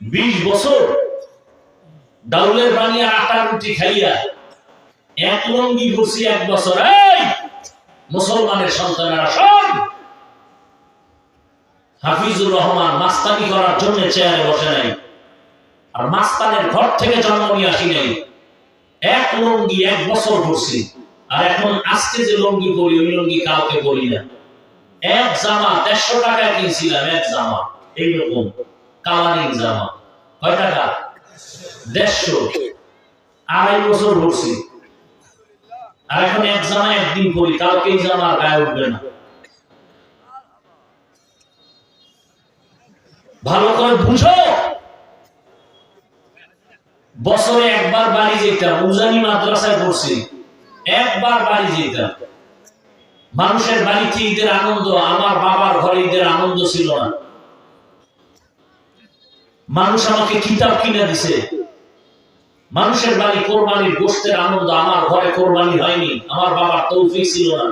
20 বছর ডাউলের বানিয়ে আটা রুটি খাইয়া এক লঙ্গি ঘুরছি 1 বছর। এই মুসলমানের সন্তানেরা শোন, হাফিজুর রহমান মাস্তানি করার জন্য চেয়ারে বসে নাই, আর মাস্তানের ঘর থেকে জন্ম নিয়ে আসি নাই। এক লঙ্গি 1 বছর ঘুরছি, আর এখন আজকে যে লঙ্গি পরি ওই লঙ্গি কাউকে পরি না। এক জামা 150 টাকায় কিনছিলাম, এক জামা এইরকম কালারিং জামা। কয় টাকা? 150। 2.5 বছর ঘুরছি, আর এখন এক জামা একদিন পরি, কালকে এই জামা গায়ে উঠবে না। ভালো করে বুঝো। বছরে একবার বাড়ি যেতাম, উজানি মাদ্রাসায় পড়ছি, একবার বাড়ি যেতাম। মানুষের বাড়িতে ঈদের আনন্দ, আমার বাবার ঘরে ঈদের আনন্দ ছিল না। মানুষ আমাকে কিতাব কিনে দিছে, মানুষের বাড়ি কোরবানির গোশতের আনন্দ, আমার ঘরে কোরবানি হয়নি, আমার বাবার তৌফিক ছিল না।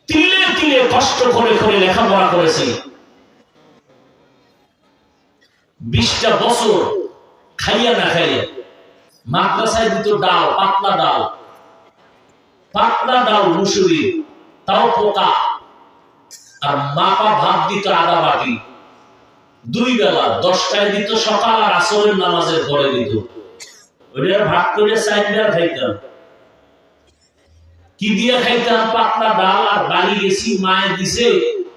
তিলে তিলে কষ্ট করে করে লেখাপড়া করেছি। 20টা বছর খাইয়া না খাইয়া। মাদ্রাসায় দিত ডাল, পাতলা ডাল, পাতলা ডাল মুসুরি, তাও পোকা, আর মাপা ভাত দিত আধা বাটি, 2 বেলা। 10টায় দিত সকাল আর আসরের নামাজের পরে দিত। ওইটা ভাগ করে 4 বেলা খাইতাম। কি দিয়ে খাইতাম? পাতলা ডাল। আর বাড়ি গেছি, মায়ে দিছে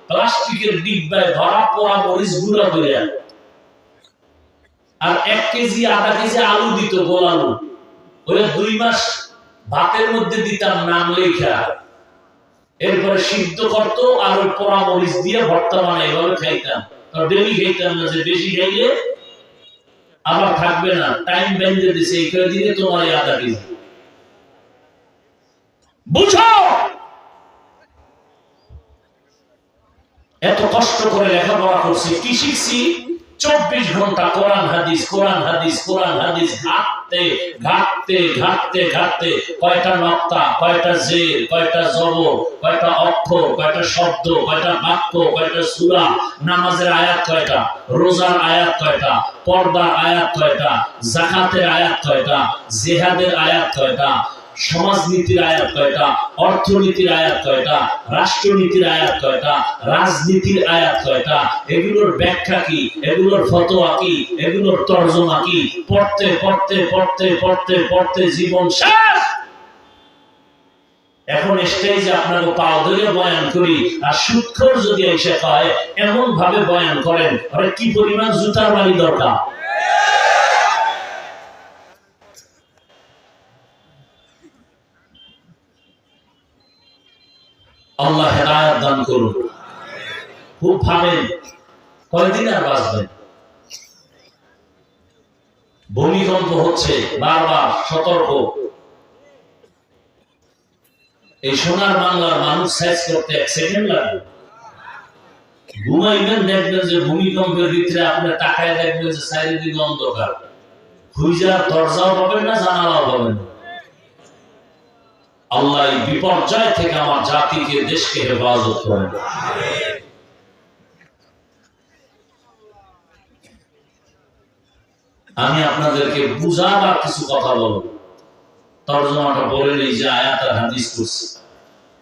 প্লাস্টিকের ডিব্বায় ভরা পোড়া মরিচ গুঁড়া করে, আর 1 কেজি আধা কেজি আলু দিত, গোল আলু। ওরা 2 মাস ভাতের মধ্যে দিতাম নাম লেখা, এরপরে সিদ্ধ করতো, আর ওই পোড়া মরিচ দিয়ে ভর্তা বানাই, এভাবে খাইতাম। ডেলি খাইতাম না, যে বেশি খাইলে আবার থাকবে না। টাইম বেঁধে দিছে, এই দিনে তোমার আধা কেজি। বুঝো, এত কষ্ট করে লেখাপড়া করছি, কি শিখছি? 24 ঘন্টা কোরআন হাদিস, কোরআন হাদিস, কোরআন হাদিস, ঘাটতে ঘাটতে ঘাটতে ঘাটতে কয়টা নক্তা, কয়টা জের, কয়টা জবর, কয়টা অক্ষর, কয়টা শব্দ, কয়টা বাক্য, কয়টা সূরা, নামাজের আয়াত কয়টা, রোজার আয়াত কয়টা, পর্দার আয়াত কয়টা, যাকাতের আয়াত কয়টা, জিহাদের আয়াত কয়টা, সমাজনীতির আয়াত কয়টা, অর্থনীতির আয়াত কয়টা, রাষ্ট্রনীতির আয়াত কয়টা, রাজনীতির আয়াত কয়টা, এগুলোর ব্যাখ্যা কি, এগুলোর ফতোয়া কি, এগুলোর তরজমা কি, পড়তে পড়তে পড়তে পড়তে পড়তে জীবন শেষ। এখন স্টেজে আপনাকে পাও ধরে বয়ান করি, আর সুদখোর যদি এসে কয় এমন ভাবে বয়ান করেন, আরে কি পরিমাণ জুতার বাড়ি দরকার। আল্লাহ হেদায়েত দান করুন। খুব ভাবেন কয়দিন আর বাঁচবেন। ভূমিকম্প হচ্ছে বারবার, সতর্ক। এই সোনার বাংলার মানুষ সাইজ করতে 1 সেকেন্ড লাগবে। ঘুমাইবেন, দেখবেন যে ভূমিকম্পের ভিতরে আপনার তাকায় দেখবেন যে চারিদিকে অন্ধকার, খুঁজার দরজাও পাবেন না, জানালাও পাবেন না। আল্লাহ এই বিপর্যয় থেকে আমার জাতিকে, দেশকে হেফাজত করেন। আমি আপনাদেরকে বুঝাবার কিছু কথা বলবো, তরজমাটা বলে নেই যে আয়াত আর হাদিস করছি।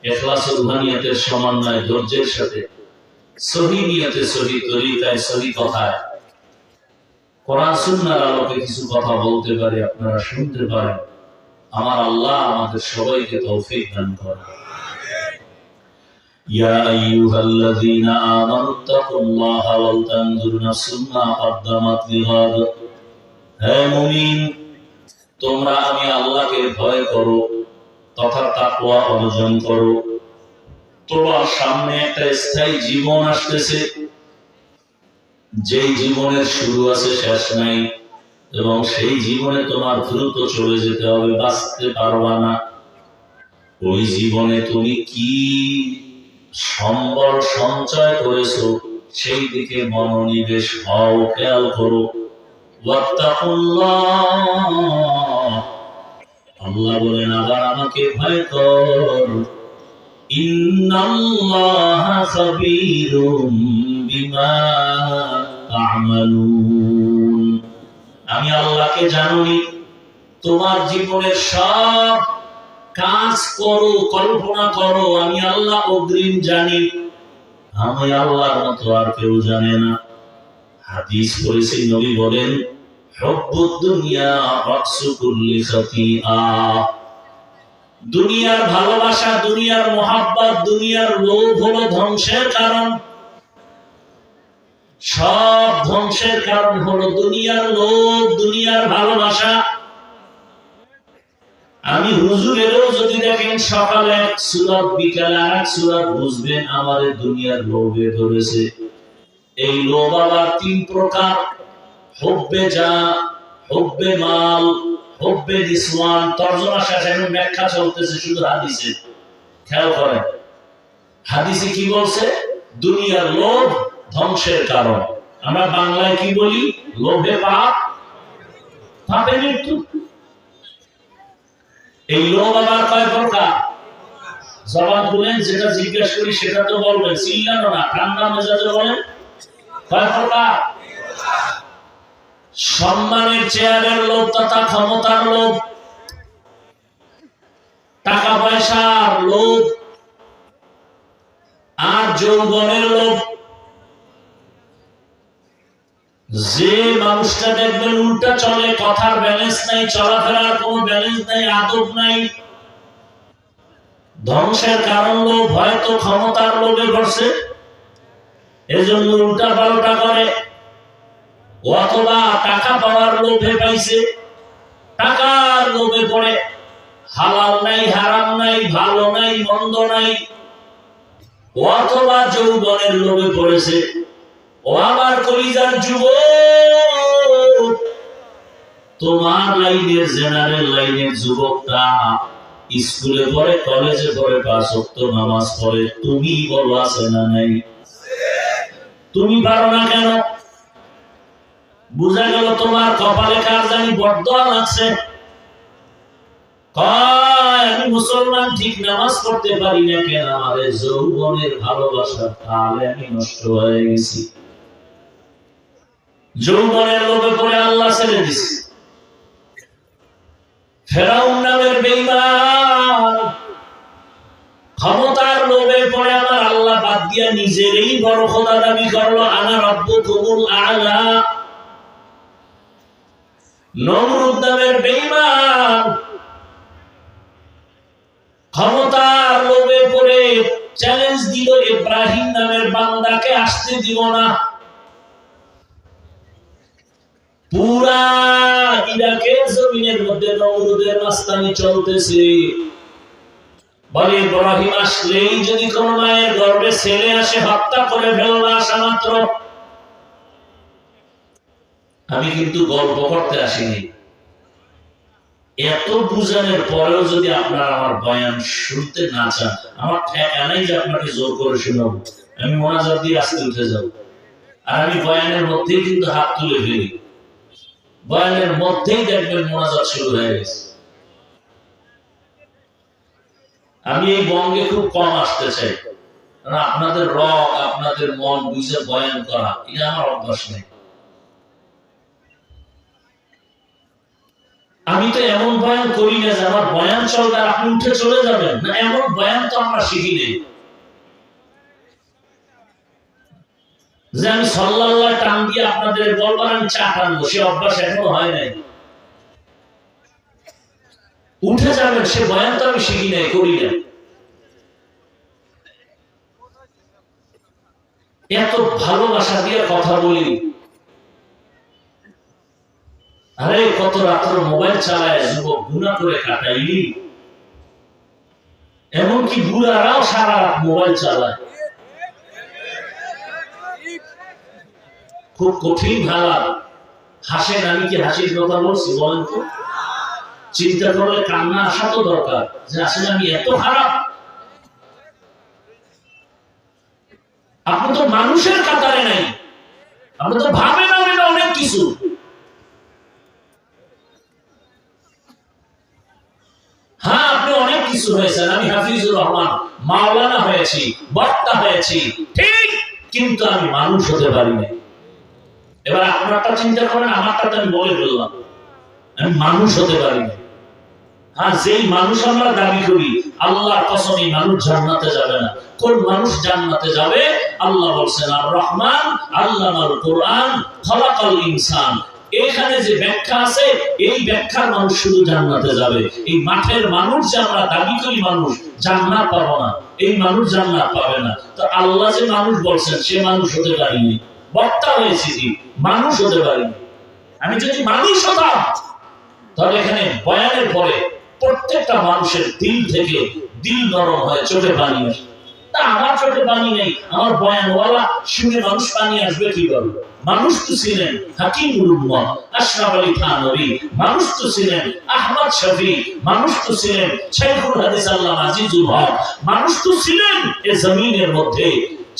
ইখলাস ও রুহানিয়াতের সমন্বয়, ধৈর্যের সাথে, সহি নিয়তে, সহি তরিকায়, সহি কথায়, কোরআন সুন্নাহর আলোকে কিছু কথা বলতে পারি, আপনারা শুনতে পারেন। আমার আল্লাহ আমাদের সবাইকে তৌফিক দান করেন। ইয়া আইয়ুহাল্লাযীনা আমানুত্তাকুল্লাহা ওয়াল তানজুর নাফসুম মা কদ্দামাত লিগাদ। হে মুমিন, তোমরা আমি আল্লাহকে ভয় করো তথা তাকওয়া অর্জন করো। তোমার সামনে একটা স্থায়ী জীবন আসতেছে, যেই জীবনের শুরু আছে শেষ নাই, এবং সেই জীবনে তোমার দ্রুত চলে যেতে হবে, বাঁচতে পারবা না। ওই জীবনে তুমি কি সম্বল সঞ্চয় করেছো সেই দিকে মনোনিবেশ হও, খেয়াল করো। ওয়াত্তাকুল্লাহ, আল্লাহ বলেন আবার আমাকে ভয় কর। ইন্নাল্লাহা খাবীরুম বিমা তা'মালুন। আমি আল্লাহকে জানি, তোমার জীবনের সব কাজ করো, কল্পনা করো, আমি আল্লাহ অগ্রিম জানি। আমি আল্লাহর মতো আর কেউ জানে না। হাদিস পড়েছি, নবী বলেন, হুব্বুদ দুনিয়া রাসু কুল্লি খাতিআ। দুনিয়ার ভালোবাসা, দুনিয়ার মোহাব্বত, দুনিয়ার লোভ হলো ধ্বংসের কারণ। সব ধ্বংসের কারণ হলো দুনিয়ার লোভ, দুনিয়ার ভালোবাসা। আমি হুজুরেরও যদি দেখেন সকালে এক সূরা বিকালে এক সূরা, বুঝবেন আমাদের দুনিয়ার লোভে ধরেছে। এই লোভ আবার তিন প্রকার: হুব্বে যা, হুব্বে মাল, হুব্বে নিসওয়ান। তরজমা শেষ, এখন ব্যাখ্যা চলতেছে শুধু হাদিসে। খেয়াল করেন হাদিসে কি বলছে? দুনিয়ার লোভ ধ্বংসের কারণ। আমরা বাংলায় কি বলি? লোভে পাপ, পাপে মৃত্যু। এই লোভ আবার কয় প্রকার? জবান খুলেন, যেটা জিজ্ঞেস করি সেটা তো বলবেন, চিল্লানো না, ঠান্ডা মেজাজে বলেন। কয় প্রকার? সম্মানের চেয়ারের লোভ তথা ক্ষমতার লোভ, টাকা পয়সার লোভ, আর যৌবনের লোভ। যে মানুষটা দেখবেন উল্টা চলে, কথার ব্যালেন্স নাই, চলাফেরার কোনো ব্যালেন্স নাই, আদব নাই, ধ্বংসের কারণ লোভ। হয়তো ক্ষমতার লোভে করছে, এজন্য উল্টা পাল্টা করে, অথবা টাকা পাওয়ার লোভে পাইছে, টাকার লোভে পড়ে হালাল নাই, হারাম নাই, ভালো নাই, মন্দ নাই, অথবা যৌবনের লোভে পড়েছে। ও আমার কলিজার যুবক, তোমার লাইনের, জেনারেল লাইনের যুবকটা স্কুলে পড়ে, কলেজে পড়ে, 5 ওয়াক্ত নামাজ পড়ে, তুমি বলো আছে না নাই? তুমি পারো না কেন? বুঝা গেল তোমার কপালে কার জানি বরদোয়া লাগছে। আমি মুসলমান, ঠিক নামাজ পড়তে পারি না কেন? আমাদের যৌবনের ভালোবাসা তাহলে আমি নষ্ট হয়ে গেছি। যৌবনের লোভে পড়ে আল্লাহ ছেড়ে দিছে। ফেরাউন নামের বেঈমান ক্ষমতার লোভে পড়ে আমার আল্লাহ বাদ দিয়া নিজেরই বড় খোদা দাবি করলো, আনা রাব্বুকুমুল আ'লা। নমরুদ নামের বেঈমান ক্ষমতার লোভে পড়ে চ্যালেঞ্জ দিল, ইব্রাহিম নামের বান্দাকে আসতে দিব না। পুরা ইরাকের জমিনের মধ্যে নমরুদের মাস্তানি চলতেছে। বলে ইব্রাহিম আসলেই যদি কোন মায়ের গর্ভে ছেলে আসে, হত্যা করে ফেলবো আসা মাত্র। আমি কিন্তু গল্প করতে আসিনি। এত বুঝানোর পরেও যদি আপনারা আমার বয়ান শুনতে না চান, আমার ঠেকা নাই যে আপনাকে জোর করে শোনাবো। আমি মোনাজাত দিয়ে আস্তে উঠে যাব, আর আমি বয়ানের মধ্যেই কিন্তু হাত তুলে ফেলি। বয়ানের মধ্যেই দেখবেন মোনাজাত শুরু হয়ে গেছে। আমি এই বঙ্গে খুব কম আসতে চাই, কারণ আপনাদের রগ, আপনাদের মন বুঝে বয়ান করা, এটা আমার অভ্যাস নেই। আমি তো এমন বয়ান করি না যে আমার বয়ান চলবে আর আপনি উঠে চলে যাবেন, না, এমন বয়ান তো আমরা শিখি নেই যে আমি সাল্লাল্লাহু টান দিয়ে আপনাদের বলবো আমি চা টানবো, সে অভ্যাস এখনো হয় নাই। উঠে যাবেন, সে বয়ান তো আমি শিখি নাই, করি না। এত ভালোবাসা দিয়ে কথা বলি, আরে কত রাত্র মোবাইল চালায় যুবক, গুনাহ করে কাটাইলি। এমনকি বুড়ারাও সারা রাত মোবাইল চালায়। খুব কঠিন হালাত। হাসেন, আমি কি হাসির কথা বলছি বলেন তো? চিন্তা করলে কান্না আসা তো দরকার যে আসলে আমি এত খারাপ। আপনি তো মানুষের কাতারে নাই, আপনি তো ভাবেন অনেক কিছু। হ্যাঁ, আপনি অনেক কিছু হয়েছেন। আমি হাফিজুর রহমান মাওলানা হয়েছি, বক্তা হয়েছি, ঠিক, কিন্তু আমি মানুষ হতে পারি না। এবার আপনারটা চিন্তা করেন, আমারটা তো আমি বলে ফেললাম, আমি মানুষ হতে পারি না। হ্যাঁ, যেই মানুষ আমরা দাবি করি, আল্লাহর কসম এই মানুষ জান্নাতে যাবে না। কোন মানুষ জান্নাতে যাবে? আল্লাহ বলছেন আর রহমান আল্লামাল কোরআন খলাকাল ইনসান। এখানে যে ব্যাখ্যা আছে, এই ব্যাখ্যার মানুষ শুধু জান্নাতে যাবে। এই মাঠের মানুষ যে আমরা দাবি করি মানুষ, জান্নাত পাবো না, এই মানুষ জান্নাত পাবে না। তো আল্লাহ যে মানুষ বলছেন, সে মানুষ হতে পারিনি। বক্তা হয়েছি কি মানুষ হতে পারিনি। আমি যদি মানুষ হতাম, তাহলে এখানে বয়ানের পরে প্রত্যেকটা মানুষের দিল থেকে দিল নরম হয়, চোখে পানি আসে। তা আমার চোখে পানি নেই, আমার বয়ানওয়ালা শুনে মানুষ পানি আসবে কি করে? মানুষ তো ছিলেন হাকিমুল উম্মাহ আশরাফ আলী থানভী, মানুষ তো ছিলেন আহমদ শফি, মানুষ তো ছিলেন শাইখুল হাদিস আল্লামা আজিজুল হক, মানুষ তো ছিলেন এই জমিনের মধ্যে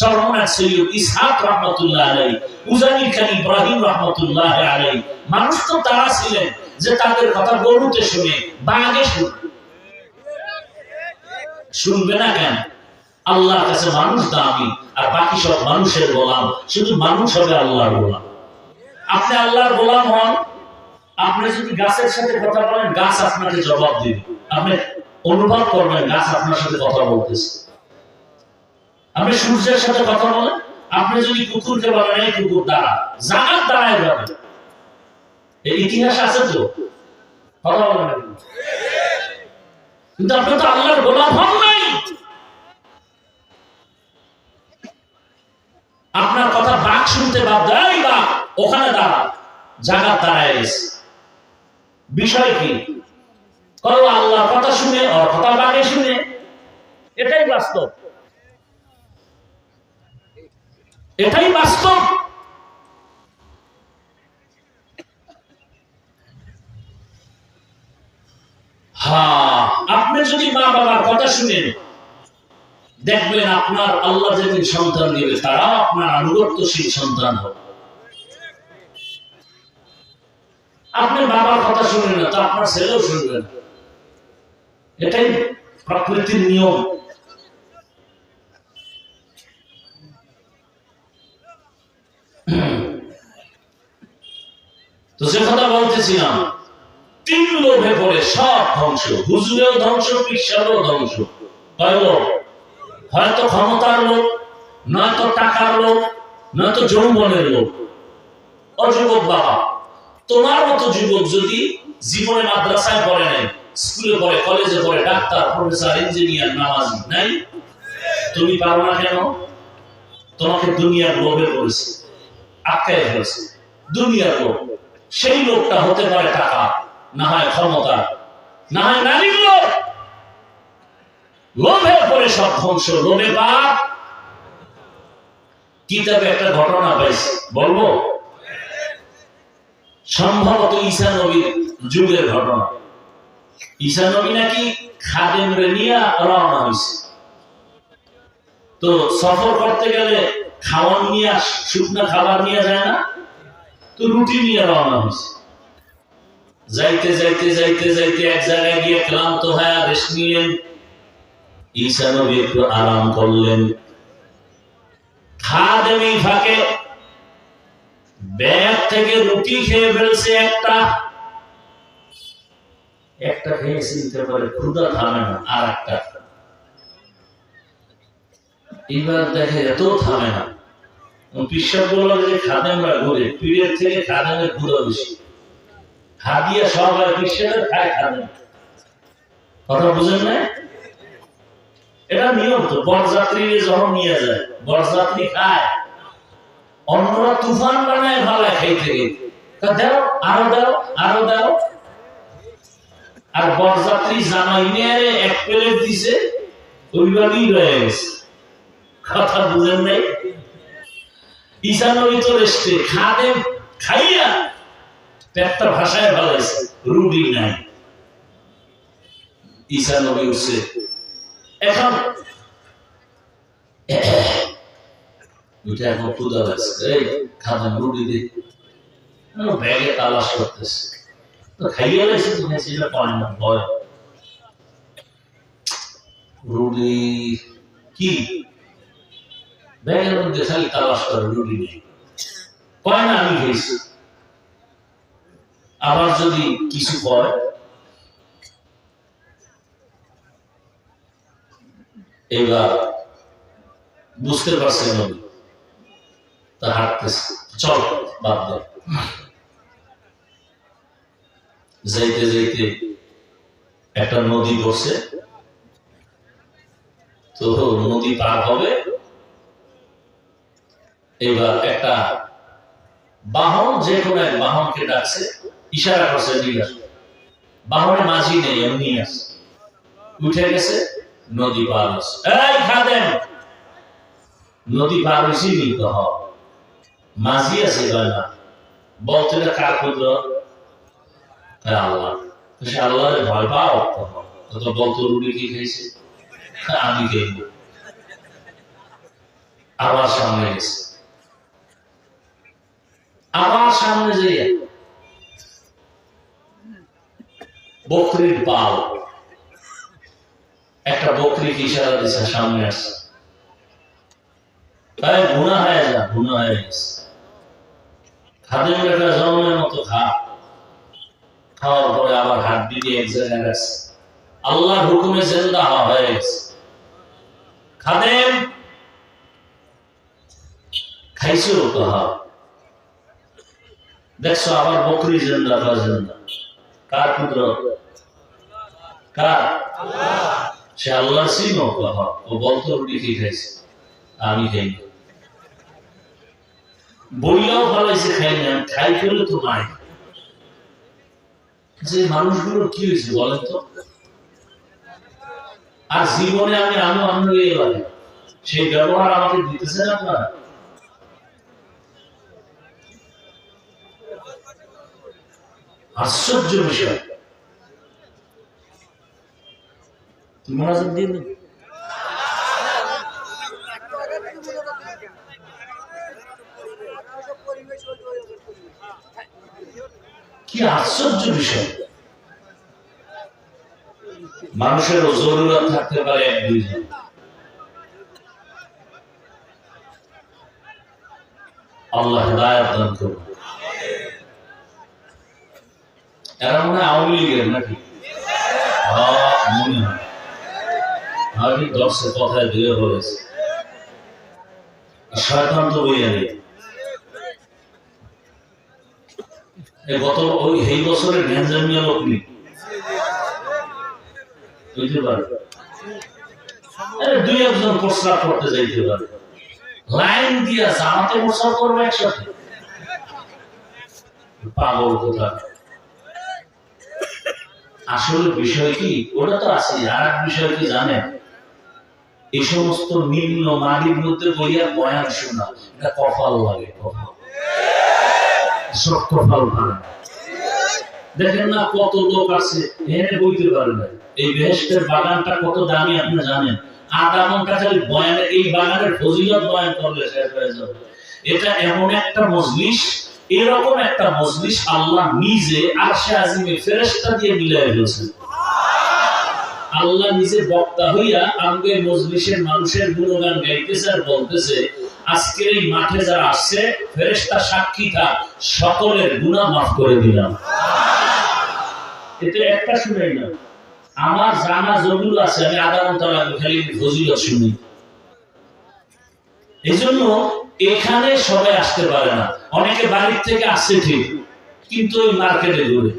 চরমনাথ সৈয়দ ইসহাক রহমাতুল্লাহ আলাইহি, উজানির খান ইব্রাহিম রহমাতুল্লাহ আলাইহি। মানুষ তো তারা ছিলেন যে তাদের কথা গরুতে শুনে, বাঘে শুনবে না কেন? আল্লাহর কাছে মানুষ দামি, আর বাকি সব মানুষের গোলাম। শুধু মানুষ হবে আল্লাহর গোলাম। আপনি আল্লাহর গোলাম হন, আপনি যদি গাছের সাথে কথা বলেন, গাছ আপনাকে জবাব দিবে। আপনি অনুভব করবেন গাছ আপনার সাথে কথা বলতেছে। আপনি সূর্যের সাথে কথা বলেন, আপনি যদি কুকুরকে বলেন এই কুকুর দাঁড়া, জাগাত দাঁড়ায় যাবে। এই ইতিহাস আছে তো, কথা বলেন। কিন্তু আপনি তো আল্লাহর গোলাম হন নাই। আপনার কথা বাঘ শুনতে বাধ্য, এই বাঘ ওখানে দাঁড়া, জাগাত দাঁড়ায় গেছে। বিষয় কি? করো আল্লাহর কথা শুনে, ওর কথা বাঘে শুনে। এটাই বাস্তব, এটাই বাস্তব। হ্যাঁ, আপনি যদি মা বাবার কথা শুনেন, দেখবেন আপনার আল্লাহ যেদিন সন্তান দিবে, তারাও আপনার আনুগত্যশীল সন্তান হবে। আপনি বাবার কথা শুনেন না, তো আপনার ছেলেও শুনবে না। এটাই প্রকৃতির নিয়ম। তো যে কথা বলতেছিলাম, তিন লোভে পড়ে সব ধ্বংস। হুজুরেও ধ্বংস, পিসারও ধ্বংস। হয়তো ক্ষমতার লোক, নয়তো টাকার লোক, নয়তো যৌবনের লোক। অযুবক বাবা, তোমার মতো যুবক যদি জীবনে মাদ্রাসায় পড়ে নাই, স্কুলে পড়ে, কলেজে পড়ে, ডাক্তার, প্রফেসর, ইঞ্জিনিয়ার, নামাজি নাই, তুমি পারো না কেন? তোমাকে দুনিয়ার লোভে পড়েছে, আটকায় ফেলছে দুনিয়ার লোভ। সেই লোকটা হতে পারে টাকা, না হয় ক্ষমতা, না হয় নারীর লোভ। লোভে পড়ে সব ধ্বংস, লোভে পাপ। কিতাবে একটা ঘটনা পাইছি, বলবো? সম্ভবত ঈসা নবীর যুগের ঘটনা। ঈসা নবী নাকি খাদেমরে নিয়ে রওনা হয়েছে। তো সফর করতে গেলে খাওয়ান নিয়ে, শুকনা খাবার নিয়ে যায় না, তো রুটি নিয়ে রওনা হয়েছে। যাইতে যাইতে যাইতে যাইতে এক জায়গায় গিয়ে ক্লান্ত হয়ে রেস্ট নিলেন। ঈসা নবী একটু আরাম করলেন। খাদেম এই ফাঁকে ব্যাগ থেকে রুটি খেয়ে ফেলছে। একটা খেয়ে চিনতে পারে ক্ষুধা থামে না, আর একটা এবার দেখে এত থামে না। পিসাব বলল যে খাদেমরা ঘুরে, পীরের থেকে খাদেমের ক্ষুধা বেশি। হাদিয়া সবাই পিসাবের খায়, খাদেম। কথা বুঝেন না? এটা নিয়ম তো। বরযাত্রী যখন নিয়ে যায়, বরযাত্রী খায়, অন্যরা তুফান বানায় ভালো খাইতে গেলে দাও, আরো দাও, আরো দাও। আর বরযাত্রী জামাই নিয়ে এক প্লেট দিছে, ওইভাবেই রয়ে গেছে। কথা বুঝেন নাই? ঈসা নবী তো রেস্টে, খাদেম খাইয়া পেটটা ভাষায় ভালাইছে, রুটি নাই। ঈসা নবী উঠছে, এখন ক্ষুধা লাগছে, এই খাদেম রুটি দে। ব্যাগে তালাশ করতেছে, তো খাইয়া লাগছে, তুমি সেটা পায় না, ভয়। রুটি কি ব্যাগের মধ্যে খালি তালাশ করে রুটি নেই, কয় না আমি খেয়েছি। আবার যদি কিছু কয়, এবার বুঝতে পারছে নবী, তা হাঁটতেছে, চল বাদ দে। যাইতে যাইতে একটা নদী পড়ছে, তো নদী পার হবে, এবার একটা বাহন, যে কোনো এক বাহনকে ডাকছে, ইশারা করছে দিকে, বাহনে মাঝি নেই, এমনি আছে, উঠে গেছে, নদী পার হচ্ছে। এই খাদেম, নদী পার হয়েছি নিতে হবে, মাঝি আছে না, বলতে কার ক্ষুদ্র আল্লাহ, সে আল্লাহরে ভয় পাও, তো বলতো রুটি কি খেয়েছে, আমি খেয়ে, আবার সামনে গেছে, আবার সামনে যে বকরির পাল, একটা বকরিকে ইশারা দিচ্ছে, সামনে আসছে, তাই গুনাহ হয়ে যা, গুনাহ হয়ে গেছে। খাদেমের একটা জন্মের মতো খাওয়ার পরে আবার হাড্ডি দিয়ে এক জায়গায় রাখছে, আল্লাহর হুকুমে জিন্দা হয়ে গেছে। খাদেম খাইছো তো, দেখছো আবার বকরি জিন্দা, জিন্দা, কার কুদরত, কার? সে আল্লাহ সিনো, ও বলতো রুটি কি খাইছে, আমি খাইনি, বইলাও ভালাইছে খাই না, খাই ফেলে তো নাই। যে মানুষগুলো কি হয়েছে বলেন তো, আর জীবনে আমি আমরা এবারে সেই ব্যবহার আমাকে দিতেছেন আপনারা? আশ্চর্য বিষয়। মনোযোগ দিন, কি আশ্চর্য বিষয়। মানুষের জরুরত থাকতে পারে এক দুইজন, আল্লাহ হেদায়েত দান করুন। এরা মনে হয় আওয়ামী লীগের নাকি, মনে হয় আমি দর্শক কথায় দিয়ে বলেছি, শয়তান তো বইয়া নেই। গত ওই এই বছরের ভেঞ্জামিয়া লোক নেই, বুঝতে পারে, দুই একজন প্রস্রাব করতে যাইতে পারে, লাইন দিয়া জামাতে প্রস্রাব করবে একসাথে, পাগল কোথা। আসলে বিষয় কি, ওটা তো আছে, আর এক বিষয় কি জানেন, এই সমস্ত নিম্ন মাটির মধ্যে বইয়া বয়ান শোনা, এটা কপাল লাগে, সব কপাল ভালো। দেখেন না কত লোক আছে এনে বইতে পারে না। এই বেহেশতের বাগানটা কত দামি আপনি জানেন? আধা ঘন্টা খালি বয়ানে, এই বাগানের ফজিলত বয়ান করলে শেষ হয়ে যাবে। এটা এমন একটা মজলিস, এরকম একটা মজলিস আল্লাহ নিজে আরশে আজিমে ফেরেশতা দিয়ে মিলাই ফেলেছেন। আল্লাহ নিজে বক্তা হইয়া আমাদের মজলিসের মানুষের গুণগান গাইতেছে আর বলতেছে, আজকের এই মাঠে যারা আসছে ফেরেশতা সাক্ষী থাক, সকলের গুনাহ মাফ করে দিলাম। এটা একটা শুনেই না, আমার জানা জরুর আছে, আমি আধা ঘন্টা লাগবে খালি ফজিলত শুনি। এই জন্য এখানে সবাই আসতে পারে না, অনেকে বাড়ির থেকে আসছে ঠিক, কিন্তু ওই মার্কেটে ঘুরে,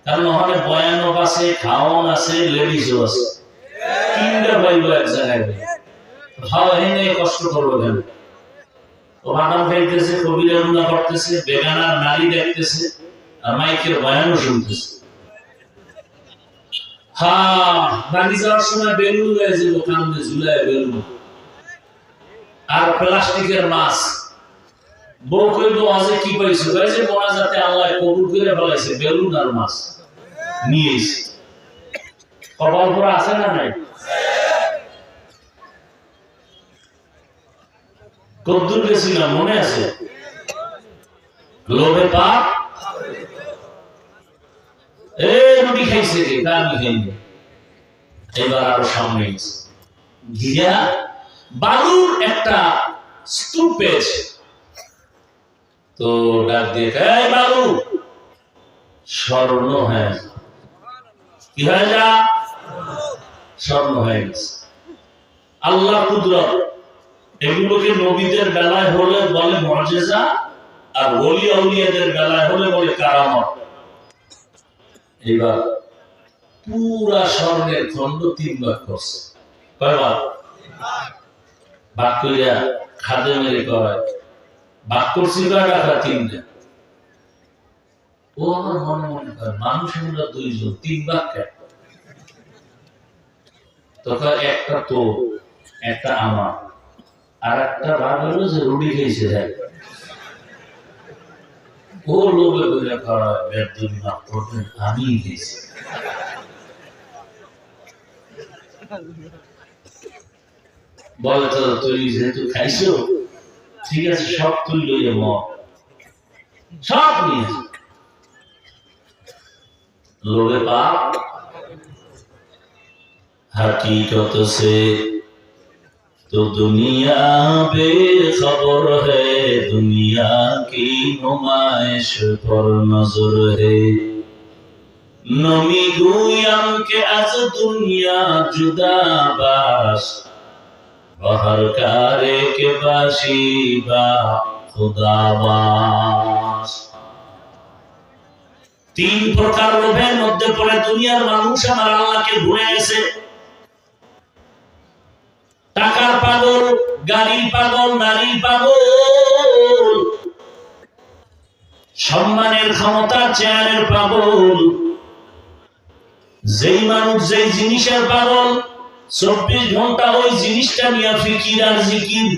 কারণ ওখানে বয়ানও আছে, খাওয়ান আছে, লেডিসও আছে, তিনটা বাইব এক জায়গায়, খাওয়া এনে কষ্ট করবো কেন? ও বাদাম খাইতেছে, কবিরা রুনা করতেছে, বেগানার নারী দেখতেছে, আর মাইকের বয়ানও শুনতেছে। বাড়ি যাওয়ার সময় বেলুন হয়ে যাবো, কান্দে ঝুলায় বেলুন আর প্লাস্টিকের মাছ। বউ কইব আজে কি পাইছো, যে মনে যাতে আল্লাহ কবুল করে ফেলাইছে, বেলুন আর মাছ নিয়েছি। কপাল পরা আছে না নাই? কদ্দুর গেছিলাম মনে আছে, লোভে পাপ, রুটি খাইছে কে, আমি খাইনি। এবার আরো সামনে গিয়া বালুর একটা স্তূপ পেয়েছে। তো ডাক দিয়ে, এই বালু স্বর্ণ হয়ে কি হয়ে যা, স্বর্ণ হয়ে গেছে। আল্লাহ কুদরত। এগুলোকে নবীদের বেলায় হলে বলে মুআজিজা, আর ওলি আউলিয়াদের বেলায় হলে বলে কারামত। এবার পুরা স্বর্ণের খন্ড 3 ভাগ করছে। কয়বার ভাগ করিয়া খাদে মেরে কয় ভাগ করছি কয়টা? 3টা। ও আমার মনে মনে কয় মানুষ আমরা 2 জন, 3 ভাগ কেন? তখন একটা তো, একটা আমার, আর একটা ভাগ হলো যে রুটি খেয়েছে যায়। ও লোভে বলে কয় বেদুন না করবেন, আমি খেয়েছি। বলে তো তুই যেহেতু খাইছো, ঠিক আছে সব তুই লইয়ে মত, সব নিয়ে लोगे पाप। हकीकत से तो दुनिया बेखबर है, दुनिया की नुमाइश पर नजर है। नमी गुयाम के आज दुनिया जुदा बास, बहर कारे के बाशी बा खुदाबास। 3 প্রকার লোভের মধ্যে পড়ে দুনিয়ার মানুষ আমার আল্লাহকে ভুলে গেছে। টাকার পাগল, গাড়ির পাগল, নারীর পাগল, সম্মানের, ক্ষমতার, চেয়ারের পাগল। যেই মানুষ যেই জিনিসের পাগল, 24 ঘন্টা ওই জিনিসটা নিয়ে ফিকির আর জিকির।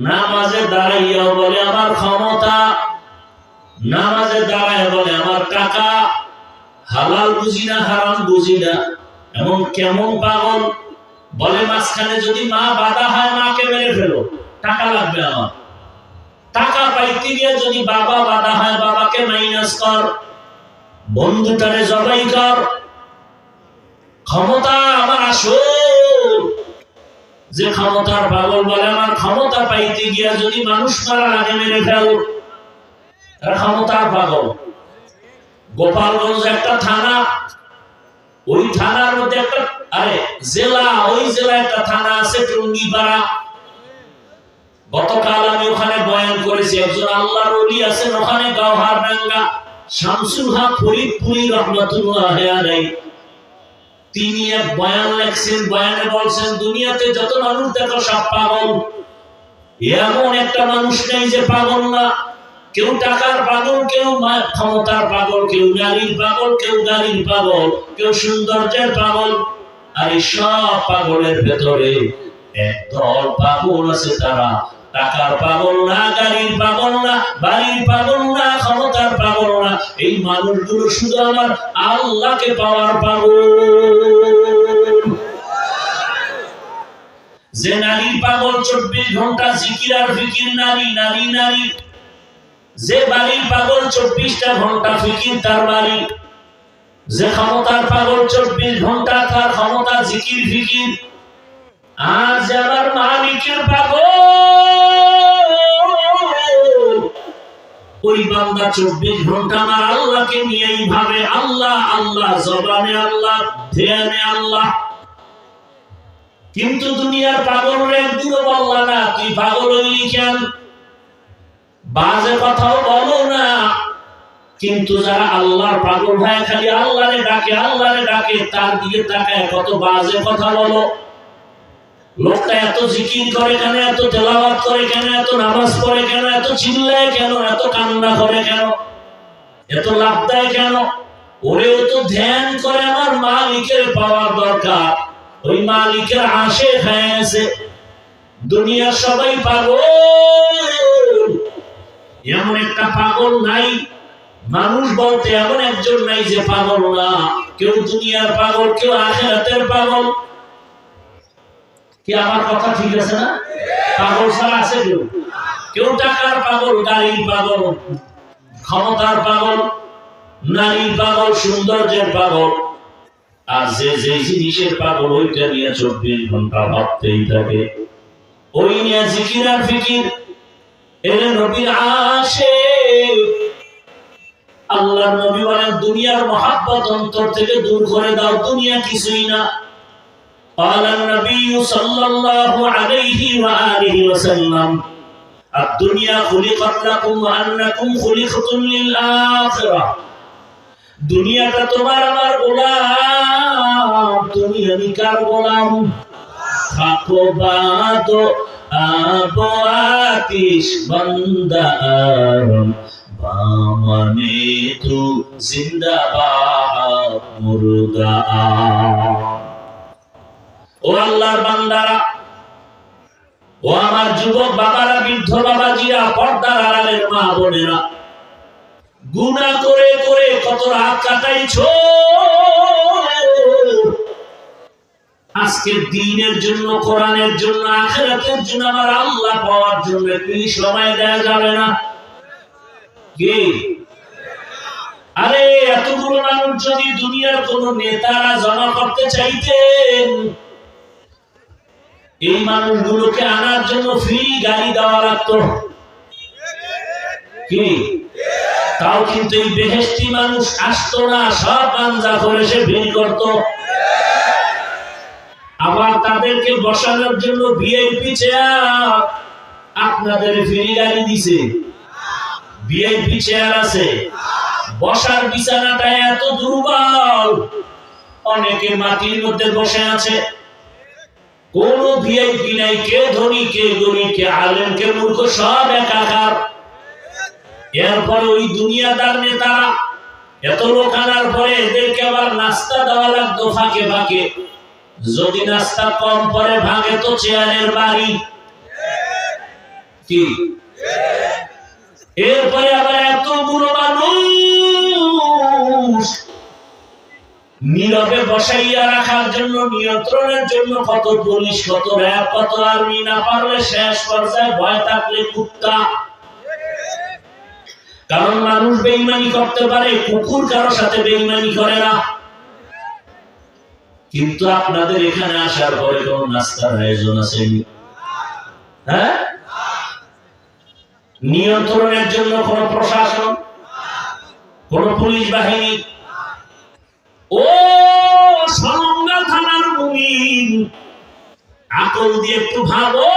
নামাজে দাঁড়াইয়া বলে আমার ক্ষমতা, নামাজে দাঁড়ায় বলে আমার টাকা, হালাল বুঝি না হারাম বুঝি না। এমন কেমন পাগল? বলে মাঝখানে যদি মা বাধা হয় মাকে মেরে ফেলো, টাকা লাগবে আমার। টাকা পাইতে গিয়ে যদি বাবা বাধা হয় বাবাকে মাইনাস কর, বন্ধুটারে জবাই কর। ক্ষমতা আমার আসল, যে ক্ষমতার পাগল বলে আমার ক্ষমতা পাইতে গিয়া যদি মানুষ মারা লাগে মেরে ফেল, ক্ষমতার পাগল। গোপালগঞ্জ একটা থানা, ওই থানার মধ্যে একটা জেলা, ওই জেলা একটা থানা আছে টুঙ্গিপাড়া। গতকাল আমি ওখানে বয়ান করেছি, একজন আল্লাহর ওলি আছেন ওখানে, গাওহারডাঙ্গা শামসুল হক ফরিদপুরি রহমাতুল্লাহ আলাইহি। তিনি এক বয়ান লেখছেন, বয়ানে বলছেন দুনিয়াতে যত মানুষ দেখো সব পাগল, এমন একটা মানুষ নেই যে পাগল না। কেউ টাকার পাগল, কেউ ক্ষমতার পাগল, কেউ নারীর পাগল, কেউ গাড়ির পাগল, কেউ সৌন্দর্যের পাগল। আর এই সব পাগলের ভেতরে একদল পাগল আছে, তারা টাকার পাগল না, গাড়ির পাগল না, বাড়ির পাগল না, ক্ষমতার পাগল না। এই মানুষগুলো শুধু আমার আল্লাহকে পাওয়ার পাগল। যে নারীর পাগল 24 ঘন্টা জিকির আর ফিকির, নারী নারী নারী। যে বাড়ির পাগল 24টা ঘন্টা ফিকির তার বাড়ি। যে ক্ষমতার পাগল 24 ঘন্টা তার ক্ষমতা, জিকির ফিকির। আর যে আমার মালিকের পাগল, ওই বান্দা 24 ঘন্টা আমার আল্লাহকে নিয়েই ভাবে, আল্লাহ আল্লাহ, জবানে আল্লাহ, ধ্যানে আল্লাহ। কিন্তু দুনিয়ার পাগল একদিনও বললা না তুই পাগল হইলি কেন, বাজে কথাও বলো না। কিন্তু যারা আল্লাহর পাগল হয় খালি আল্লাহরে ডাকে, আল্লাহরে ডাকে, তার দিকে তাকায় কত বাজে কথা বলো। লোকটা এত জিকির করে কেন, এত তেলাওয়াত করে কেন, এত নামাজ পড়ে কেন, এত চিল্লায় কেন, এত কান্না করে কেন, এত লাভ দেয় কেন? ওরেও তো ধ্যান করে আমার মালিকের পাওয়ার দরকার, ওই মালিকের আশিক হয়ে গেছে। দুনিয়ার সবাই পাগল, এমন একটা পাগল নাই, মানুষ বলতে এমন একজন নাই যে পাগল না। কেউ দুনিয়ার পাগল, কেউ আখিরাতের পাগল। কি আমার কথা ঠিক আছে না? পাগল ছাড়া আছে কেউ? কেউ টাকার পাগল, গাড়ির পাগল, ক্ষমতার পাগল, নারীর পাগল, সৌন্দর্যের পাগল। আর যে যে জিনিসের পাগল ওইটা নিয়ে 24 ঘন্টা ভাবতেই থাকে। ওই নিয়ে জিকির আর ফিকির। এর নবীর আশিক। আল্লাহর নবী বলেন দুনিয়ার মহব্বত অন্তর থেকে দূর করে দাও, দুনিয়া কিছুই না। قال النبي صلى الله عليه وآله وسلم الدنيا خلقت لكم وأنكم خلقتم للآخرة। দুনিয়াটা তোমার আমার গোলাম, তুমি আমি কার গোলাম? থাকো বাদো আবো আতিশ বান্দা আরম বামনে তু জিন্দাবাদ মুর্দা। ও আল্লাহর বান্দারা, ও আমার যুবক বাবারা, বৃদ্ধ বাবাজিরা, পর্দার আড়ালের মা বোনেরা, গুনাহ করে করে কত রাত কাটাইছো। আজকের দিনের জন্য, কোরআনের জন্য, আখিরাতের জন্য, আমার আল্লাহ পাওয়ার জন্য কি সময় দেয়া যাবে না? কি আরে এতগুলো মানুষ যদি দুনিয়ার কোন নেতারা জমা করতে চাইতেন, এই মানুষগুলোকে আনার জন্য ফ্রি গাড়ি দেওয়া লাগতো। কি তাও কিন্তু এই বেহেশতি মানুষ আসতো না, সব গাঞ্জা করে সে ভিড় করত। আবার তাদেরকে বসানোর জন্য ভিআইপি চেয়ার আপনাদের ফ্রি গাড়ি দিছে। ভিআইপি চেয়ার আছে, বসার বিছানাটা এত দুর্বল, অনেকে মাটির মধ্যে বসে আছে। কোন ভিআইপি নাই, কে ধনী কে গরিব, কে আলেম কে মূর্খ, সব একাকার। এরপরে ওই দুনিয়াদার নেতারা এত লোক আনার পরে এদেরকে আবার নাস্তা দেওয়া লাগতো ফাঁকে ফাঁকে। যদি নাস্তা কম পরে ভাগে তো চেয়ারের বাড়ি। কি এরপরে আবার এতগুলো মানুষ নীরবে বসাইয়া রাখার জন্য, নিয়ন্ত্রণের জন্য কত পুলিশ, কত র্যাব, কত আর্মি, না পারলে শেষ পর্যায়ে ভয় থাকলে কুত্তা। কারণ মানুষ বেঈমানি করতে পারে, কুকুর কারোর সাথে বেঈমানি করে না। কিন্তু আপনাদের এখানে আসার পরে কোন নাস্তার আয়োজন আছে? হ্যাঁ, নিয়ন্ত্রণের জন্য কোন প্রশাসন, কোন পুলিশ বাহিনী। ও সরঙ্গা থানার মুমিন, আকল দিয়ে একটু ভাবো,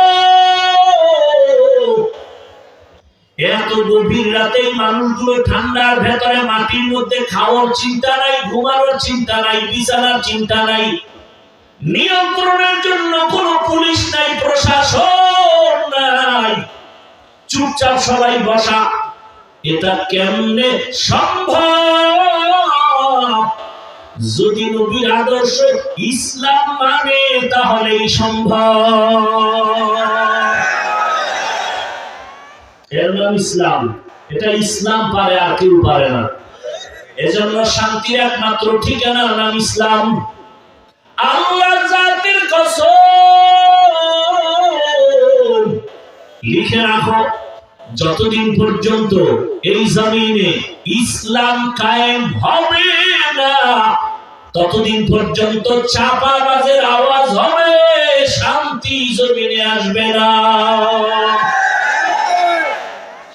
এত গভীর রাতে মানুষগুলো ঠান্ডার ভেতরে মাটির মধ্যে, খাওয়ার চিন্তা নাই, ঘুমানোর চিন্তা নাই, বিছানার চিন্তা নাই, নিয়ন্ত্রণের জন্য কোনো পুলিশ নাই, প্রশাসন নাই, চুপচাপ সবাই বসা। এটা কেমনে সম্ভব? যদি নবীর আদর্শ ইসলাম মানে তাহলেই সম্ভব। এর নাম ইসলাম। এটা ইসলাম পারে, আর কেউ পারে না। এজন্য শান্তির একমাত্র ঠিকানার নাম ইসলাম। আল্লাহর জাতির কসম, লিখে রাখো, যতদিন পর্যন্ত এই জমিনে ইসলাম কায়েম হবে না, ততদিন পর্যন্ত চাপাবাজের আওয়াজ হবে, শান্তি জমিনে আসবে না।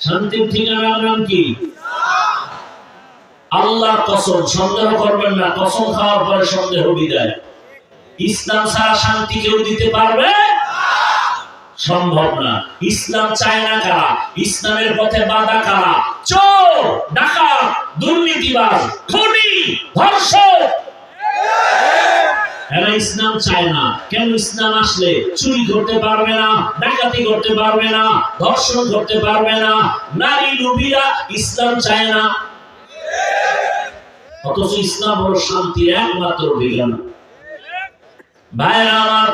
শান্তির ঠিকানার নাম কি? আল্লাহর কসম, সন্দেহ করবেন না। কসম খাওয়ার পরে সন্দেহ বিদায়। ইসলাম ছাড়া শান্তি কেউ দিতে পারবে? সম্ভব না। ইসলাম চায় না কারা? ইসলামের পথে বাধা কারা? চোর, ডাকাত, দুর্নীতিবাজ, খুনি, ধর্ষক। এরা ইসলাম চায় না। কেন? ইসলাম আসলে চুরি করতে পারবে না, ডাকাতি করতে পারবে না, ধর্ষণ করতে পারবে না, নারী লোভীরা ইসলাম চায় না। অথচ ইসলাম হলো শান্তির একমাত্র ঠিকানা। ভাইরা আমার,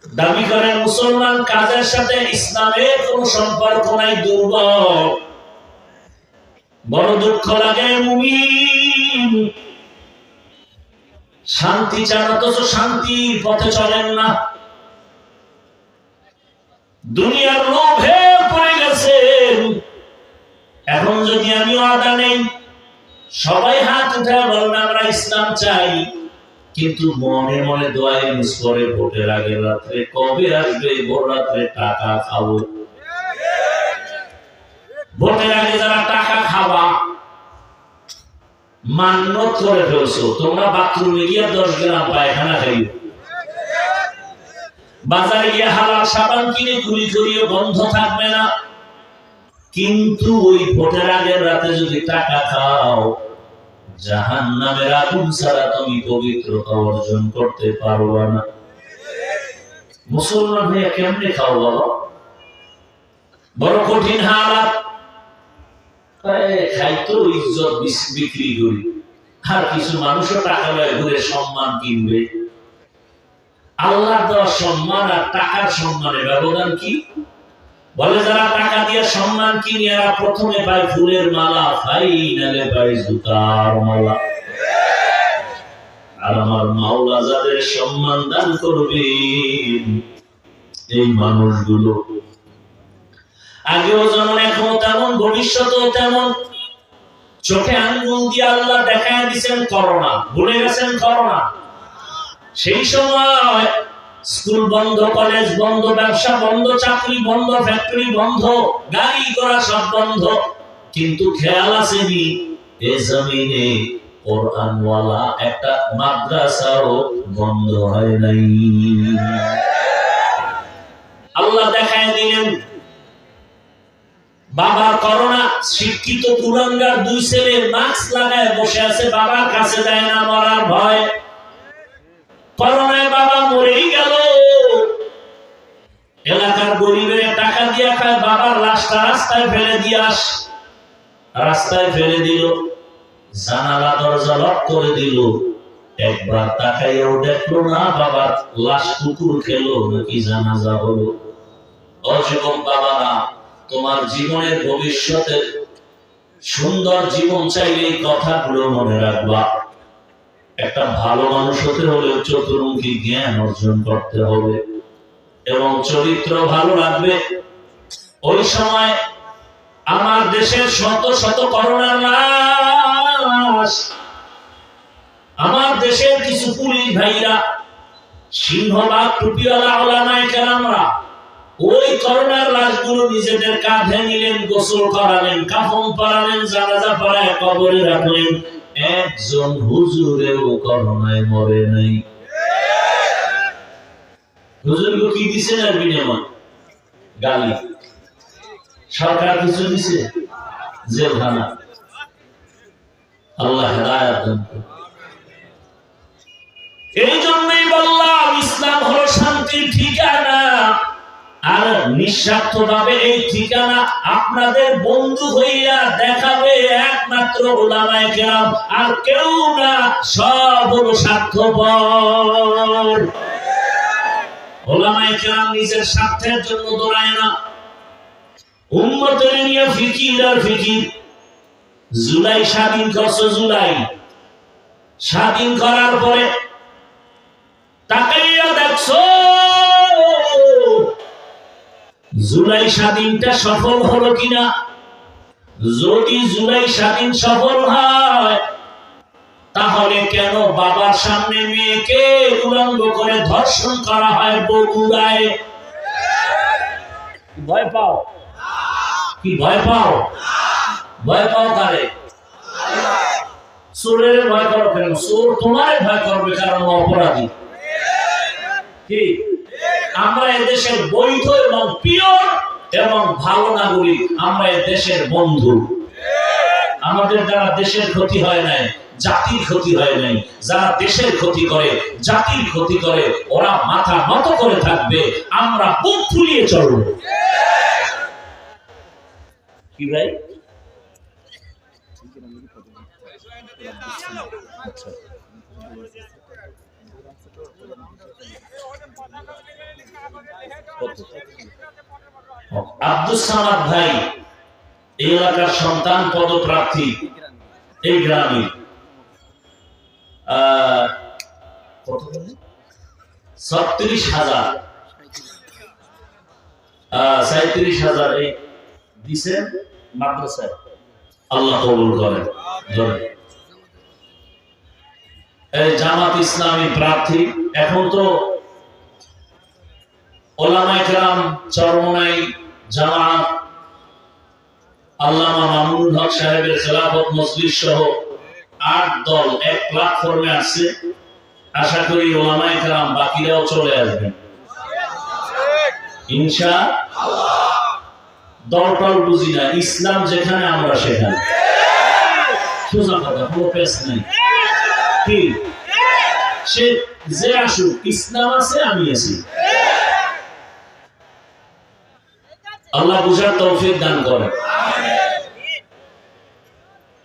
দাবি করেন মুসলমান, কাজের সাথে ইসলামের কোন সম্পর্ক নাই, দুর্বল। বড় দুঃখ লাগে। মুমিন শান্তি চান, অথচ শান্তির পথে চলেন না। দুনিয়ার লোভে পড়ে গেছেন। এখন যদি আমি ওয়াদা নেই, সবাই হাত উঠে বলেন আমরা ইসলাম চাই, কিন্তু মনে মনে দোয়া ইউজ করে ভোটের আগের রাত্রে কবে আসবে ভোর রাত্রে টাকা খাবো। ভোটের আগে যারা টাকা খাবা মান্যত করে ফেলছো, তোমরা বাথরুমে গিয়ে 10 গ্রাম পায়খানা খাইও, বাজারে গিয়ে হালাল সাবান কিনে কুলি করিও, বন্ধ থাকবে না। কিন্তু ওই ভোটের আগের রাতে যদি টাকা খাও, জাহান্নামের আগুন ছাড়া তুমি পবিত্রতা অর্জন করতে পারবা না। মুসলমান হয়ে কেমনে খাও বাবা? বড় কঠিন হালাত। খাইতো ইজ্জত বিক্রি করি, আর কিছু মানুষও টাকা লয় ঘুরে সম্মান কিনবে। আল্লাহর দেওয়া সম্মান আর টাকার সম্মানের ব্যবধান কি? বলে যারা টাকা দিয়ে সম্মান কিনে এরা প্রথমে পায় ফুলের মালা, ফাইনালে পায় জুতার মালা। আর আমার মাওলা যাদের সম্মান দান করবে এই মানুষগুলো আগেও যেমন এখনো তেমন, ভবিষ্যতেও তেমন। চোখে আঙ্গুল দিয়ে আল্লাহ দেখায় দিচ্ছেন করোনা, ভুলে গেছেন করোনা? সেই সময় স্কুল বন্ধ, কলেজ বন্ধ, ব্যবসা বন্ধ, চাকরি বন্ধ, ফ্যাক্টরি বন্ধ, গাড়ি ঘোড়া সব বন্ধ। কিন্তু খেয়াল আসেনি এ জমিনে কোরআনওয়ালা একটা মাদ্রাসাও বন্ধ হয় নাই। আল্লাহ দেখায় দিলেন বাবার করোনা, শিক্ষিত কুলাঙ্গার 2 ছেলে মাস্ক লাগায় বসে আছে, বাবার কাছে যায় না, মরার ভয়। করোনায় বাবা মরেই গেল। এলাকার গরিবের টাকা দিয়ে খায়, বাবার লাশটা রাস্তায় ফেলে দিয়ে রাস্তায় ফেলে দিল, জানালা দরজা লক করে দিল। একবার তাকাইয়াও দেখলো না বাবার লাশ কুকুর খেলো নাকি জানাজা হলো। অযুবক বাবারা, তোমার জীবনের ভবিষ্যতের সুন্দর জীবন চাইলে এই কথাগুলো মনে রাখবা। একটা ভালো মানুষ হতে হলে চতুর্মুখী জ্ঞান অর্জন করতে হবে এবং চরিত্র ভালো রাখবে। ওই সময় আমার দেশের শত শত করোনার লাশ, আমার দেশের কিছু পুলিশ ভাইরা, সিংহবাগ টুপিওয়ালা ওলামায়ে কেরামরা ওই করোনার লাশগুলো নিজেদের কাঁধে নিলেন, গোসল করালেন, কাফন পরালেন, জানাজা পড়ায় কবরে রাখলেন। একজন হুজুরেও করোনায় মরে নাই। হুজুরকে কি দিছে না বিনিময়? গালি। সরকার কিছু দিছে? জেলখানা। আল্লাহ হেদায়েত দান করুন। এই জন্যই বললাম ইসলাম হলো শান্তির ঠিকানা। আর নিঃস্বার্থভাবে এই ঠিকানা আপনাদের বন্ধু হইয়া দেখাবে একমাত্র উলামায়ে কেরাম, আর কেউ না। সব হলো স্বার্থপর। উলামায়ে কেরাম নিজের স্বার্থের জন্য দৌড়ায় না, উম্মতের নিয়ে ফিকির আর ফিকির। জুলাই স্বাধীন করছে, জুলাই স্বাধীন করার পরে তাকাইয়া দেখছো জুলাই স্বাধীনটা সফল হলো কিনা? যদি জুলাই স্বাধীন সফল হয় তাহলে কেন বাবার সামনে মেয়েকে উলঙ্গ করে ধর্ষণ করা হয় বগুড়ায়? ভয় পাও? কি ভয় পাও? ভয় পাও কারে? চোরের ভয় করো কেন? চোর তোমারে ভয় করবে কারণ অপরাধী। কি আমরা এদেশের বৈধ এবং পিওর এবং ভালো নাগরিক, আমরা এদেশের বন্ধু। আমাদের দ্বারা দেশের ক্ষতি হয় নাই, জাতির ক্ষতি হয় নাই। যারা দেশের ক্ষতি করে, জাতির ক্ষতি করে, ওরা মাথা নত করে থাকবে, আমরা বুক ফুলিয়ে চলব। কি ভাই? আচ্ছা, আব্দুল সামাদ ভাই এই এলাকার সন্তান, পদপ্রার্থী, এই গ্রামে 37,000 এই দিছেন মাদ্রাসায়। আল্লাহ কবুল করেন। জামাত ইসলামী প্রার্থী। এখন তো ওলামায়ে কেরাম, চরমনাই জামাত, আল্লামা মামুনুল হক সাহেবের খেলাফত মজলিস সহ 8 দল এক প্ল্যাটফর্মে আছে। আশা করি ওলামায়ে কেরাম বাকিরাও চলে আসবেন ইনশাআল্লাহ। দলটল বুঝি না, ইসলাম যেখানে আমরা সেখানে, সোজা কথা, কোনো পেশ নেই। কি সে যে আসুক, ইসলাম আছে, আমি আছি। আল্লাহ বুঝার তৌফিক দান করে।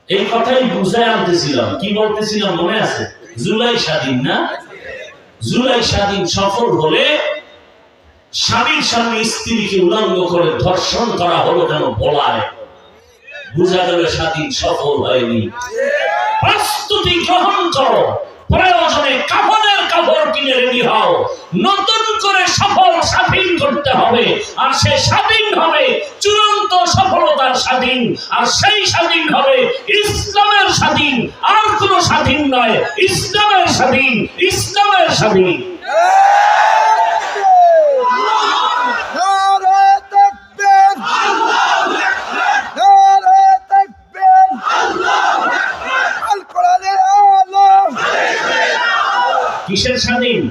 এই কথাই বুঝায় আনতেছিলাম। কি বলতেছিলাম মনে আছে? জুলাই স্বাধীন না? জুলাই স্বাধীন সফল হলে স্বামীর সামনে স্ত্রীকে উলঙ্গ করে ধর্ষণ করা হলো কেন বলায়, বুঝা গেল স্বাধীন সফল হয়নি। প্রস্তুতি গ্রহণ করো, প্রয়োজনে কাফনের কাপড় কিনে রেডি হও, নতুন করে সফল স্বাধীন করতে হবে। আর সে স্বাধীন হবে চূড়ান্ত সফলতার স্বাধীন, আর সেই স্বাধীন হবে ইসলামের স্বাধীন, আর কোন স্বাধীন নয়, ইসলামের স্বাধীন, ইসলামের স্বাধীন। কিসের স্বাধীন?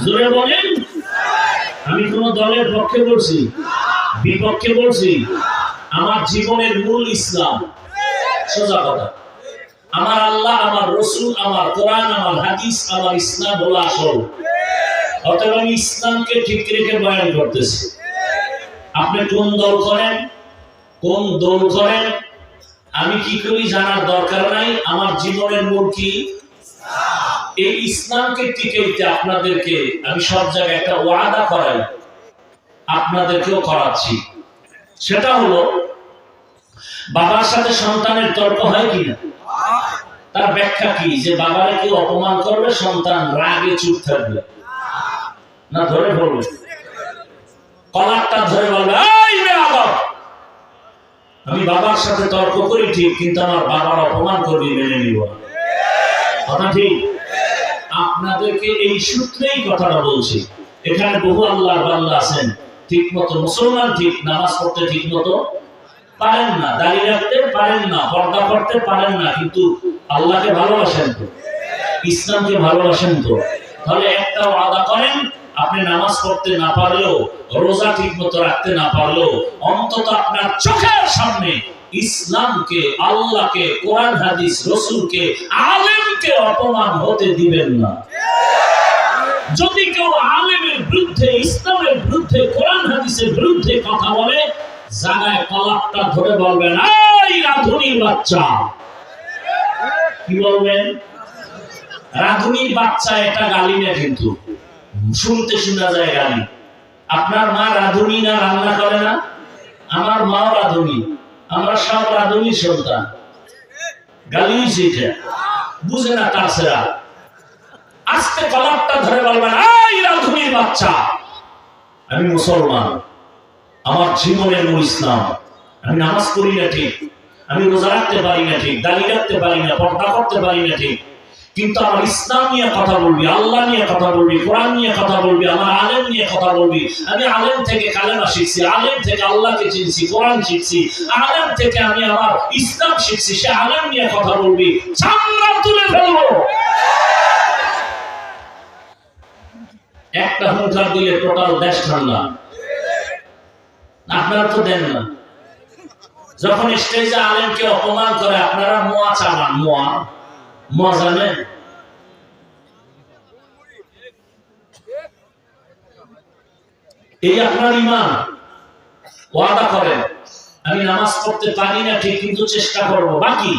জোরে বলেন। আমি কোন দলের পক্ষে বলছি, বিপক্ষে বলছি? আমার জীবনের মূল ইসলাম। সোজা কথা, আমার আল্লাহ, আমার রসুল, আমার কোরআন, আমার হাদিস, আমার ইসলাম হলো আসল। অতএব আমি ইসলামকে ঠিক রেখে বয়ান করতেছি। আপনি কোন দল করেন, কোন দল করেন, আমি কি করি জানার দরকার নাই। আমার জীবনের মূল কি? এই ইসলামকে টিকাইতে আপনাদেরকে আমি সব জায়গায় একটা ওয়াদা করাই, আপনাদেরকেও করাচ্ছি। সেটা হলো, বাবার সাথে সন্তানের তর্ক হয় কিনা, তার ব্যাখ্যা কি? যে বাবারে কেউ অপমান করবে, সন্তান রাগে চুপ থাকবে না, ধরে বলবে, কলারটা ধরে বলবে, এই বেয়াদব, আমি বাবার সাথে তর্ক করি ঠিক, কিন্তু আমার বাবার অপমান করবি মেনে নিব না। কথা ঠিক? আপনাদেরকে এই সূত্রেই কথাটা বলছি। এখানে বহু আল্লাহর বান্দা আছেন, ঠিক মতো মুসলমান, ঠিক নামাজ পড়তে ঠিক মতো পারেন না, দাঁড়িয়ে রাখতে পারেন না, পর্দা করতে পারেন না, কিন্তু আল্লাহকে ভালোবাসেন তো, ইসলামকে ভালোবাসেন তো। তাহলে একটা ওয়াদা করেন, আপনি নামাজ পড়তে না পারলেও, রোজা ঠিক মতো রাখতে না পারলেও, অন্তত আপনার চোখের সামনে ইসলামকে, আল্লাহকে, কোরআন হাদিস, রসুলকে, আলেমকে অপমান হতে দিবেন না। যদি কেউ আলেমের বিরুদ্ধে, ইসলামের বিরুদ্ধে, কোরআন হাদিসের বিরুদ্ধে কথা বলে, জায়গায় কলাপটা ধরে বলবেন, এই রাধুনির বাচ্চা। কি বলবেন? রাধুনির বাচ্চা, এটা গালি না, কিন্তু শুনতে শোনা যায় গালি। আপনার মা রাধুনি না, রান্না করে না? আমার মাও রাধুনি, আমরা সব রাধুনির সন্তান। গালি হয়েছে, বুঝে না তাছাড়া। আজকে কলাপটা ধরে বলবেন, এই রাধুনির বাচ্চা। আমি মুসলমান, আমার জীবনের মূল ইসলাম। আমি নামাজ পড়ি না ঠিক, আমি রোজা রাখতে পারি না ঠিক, দাঁড়িয়ে রাখতে পারি না, পর্দা করতে পারি না ঠিক, কিন্তু আমার ইসলাম নিয়ে কথা বলবি, আল্লাহ নিয়ে কথা বলবি, কোরআন নিয়ে কথা বলবি, আমার আলেম নিয়ে কথা বলবি। আমি আলেম থেকে কালেমা শিখছি, আলেম থেকে আল্লাহকে চিনছি, কোরআন শিখছি, আলেম থেকে আমি আমার ইসলাম শিখছি, সে আলেম নিয়ে কথা বলবি, চামড়া তুলে ফেলবো। একটা হুঙ্কার দিলে টোটাল দেশ ঠান্ডা। আপনারা তো দেন না। যখন স্টেজে আলেমকে অপমান করে, আপনারা মোয়া চালান। মোয়া জানেন? এই আপনার ইমান। ওয়াদা করেন, আমি নামাজ পড়তে পারি না ঠিক, কিন্তু চেষ্টা করব, বাকি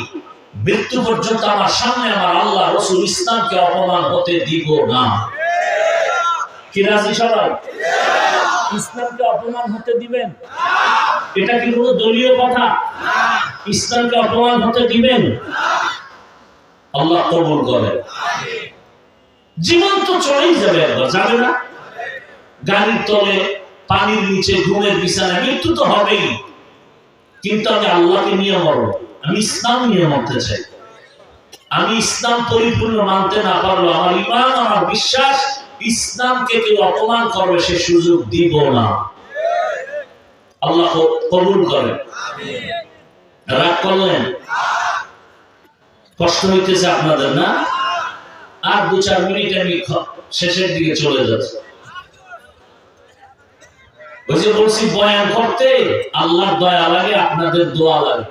মৃত্যু পর্যন্ত আমার সামনে আমার আল্লাহ, রসুল, ইসলামকে অপমান হতে দিব না। কি রাজি সবাই? ইসলামকে অপমান হতে দিবেন? এটা কি কোনো দলীয় কথা? ইসলামকে অপমান হতে দিবেন? আল্লাহ কবুল করে। জীবন তো চলেই যাবে, একবার যাবে না? গাড়ির তলে, পানির নিচে, ঘুমের বিছানায়, মৃত্যু তো হবেই, কিন্তু আমি আল্লাহকে নিয়ে মরব, আমি ইসলাম নিয়ে মরতে চাই। আমি ইসলাম পরিপূর্ণ মানতে না পারলো, আমার ঈমান, আমার বিশ্বাস, ইসলামকে কেউ অপমান করবে সে সুযোগ দিব না। আল্লাহ কবুল করেন। রাগ করলেন? কষ্ট হইতেছে আপনাদের না? আর 2-4 মিনিট আমি শেষের দিকে চলে যাচ্ছে। ওই যে বলছি বয়ান করতে আল্লাহর দয়া লাগে, আপনাদের দোয়া লাগে।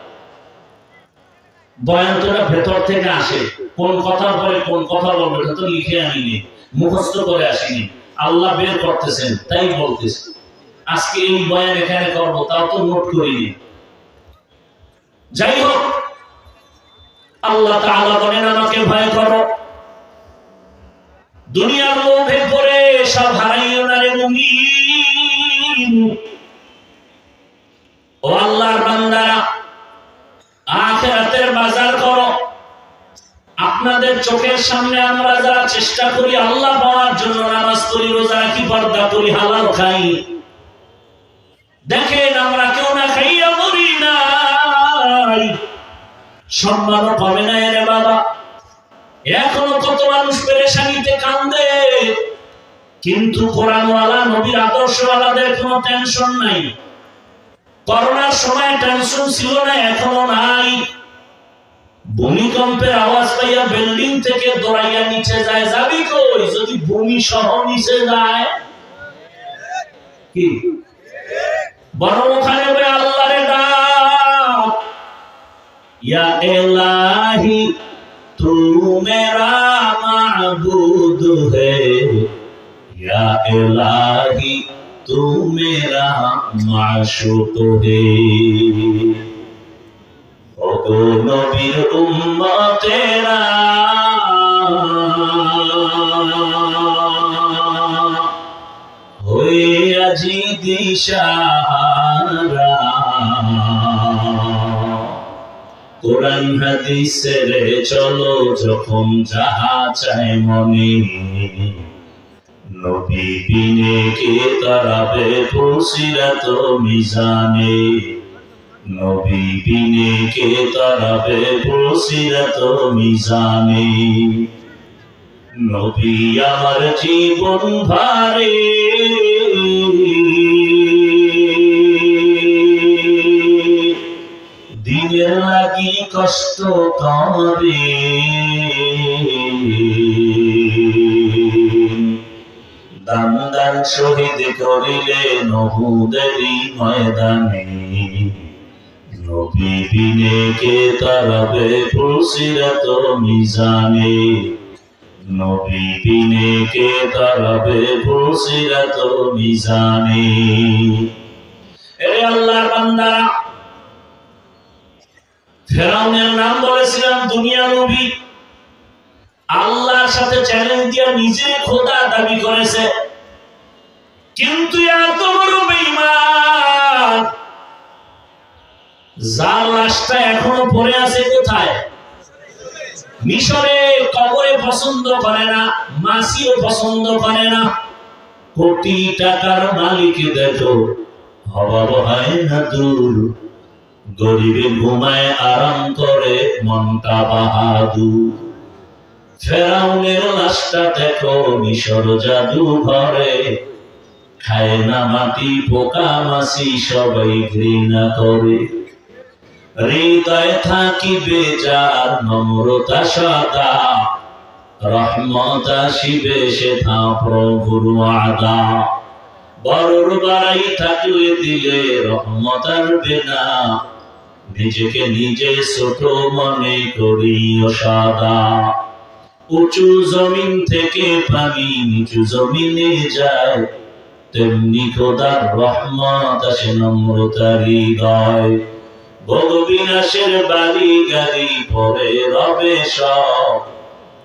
বয়ান তো ভেতর থেকে আসে, কোন কথার পরে কোন কথা বলবো এটা তো লিখে আনিনি, মুখস্থ করে আসিনি, আল্লাহ বের করতেছেন তাই বলতেছে। আজকে এই বয়ান এখানে করবো তাও তো নোট করিনি। যাই হোক, আল্লাহ তাআলা বলেন আমাকে ভয় করো, দুনিয়ার লোভে পড়ে সব হারাইও না রে মুমিন। ও আল্লাহর বান্দারা, আখিরাতের বাজার করো। আপনাদের চোখের সামনে আমরা যারা চেষ্টা করি আল্লাহ পাওয়ার জন্য, নামাজ পড়ি, রোজা রাখি, পর্দা করি, হালাল খাই, দেখেন আমরা কেউ না খাইয়া মরি নাই, সম্মানও পাবে না রে বাবা। এখনো কত মানুষ পেরেশানিতে কান্দে, কিন্তু কোরআনওয়ালা নবীর আদর্শওয়ালাদের কোনো টেনশন নাই। করোনার সময় টেনশন ছিল না, এখনো নাই। ভূমিকম্পের আওয়াজ পাইয়া বিল্ডিং থেকে দৌড়াইয়া নিচে যায়, যাবি কই যদি ভূমি সহ নিচে যায়? কি বরং ওখানে আল্লাহরে ডাক, ইয়া ইলাহি তু মেরা মাবুদ হে, ইয়া ইলাহি তু মেরা মাশুক হে। ওগো নবীর উম্মতেরা, হয়ে আজি দিশাহারা, কোরআন হাদিসের চলো যখন যাহা চায় মনে, নবী বিনে কে তারাবে পুরসিরাত মিজানে, নবী বিনে কে তারাবে পুরসিরাত মিজানে। নবী আমার জীবন ভারে, দিনের লাগি কষ্ট করে, দান দান শহীদ করিলে উহুদেরই ময়দানে, নবী বিনে কে তারাবে পুরসিরাত মিজানে, নবী বিনে কে তারাবে পুরসিরাত মিজানে। এ আল্লাহর বান্দারা, ফেরাউনের নাম বলেছিলাম দুনিয়া নবী, আল্লাহর সাথে চ্যালেঞ্জ দিয়া নিজে খোদা দাবি করেছে, কিন্তু এত বড় বেঈমান, যার লাশটা এখনো পড়ে আছে কোথায়? মিশরে। কবরে পছন্দ করে না, মাসিও পছন্দ করে না। কোটি টাকার মালিক দেখো অভাব হয় না দূর, গরিবে ঘুমায় আরাম করে মনটা বাহাদুর। ফেরাউনের লাশটা দেখো মিশর জাদু ঘরে, খায় না মাটি পোকা মাছি সবাই ঘৃণা করে। হৃদয় থাকিবে যার নম্রতা সদা, রহমত আসিবে সেথা প্রভুর ওয়াদা। বড়র বাড়াই থাকলে দিলে রহমত আসবে না, নিজেকে নিজে ছোট মনে করিও সদা। উঁচু জমিন থেকে পানি নিচু জমিনে যায়, তেমনি খোদার রহমত আসে নম্রতার হৃদয়। ভোগবিলাসের বাড়ি গাড়ি পরে রবে সব,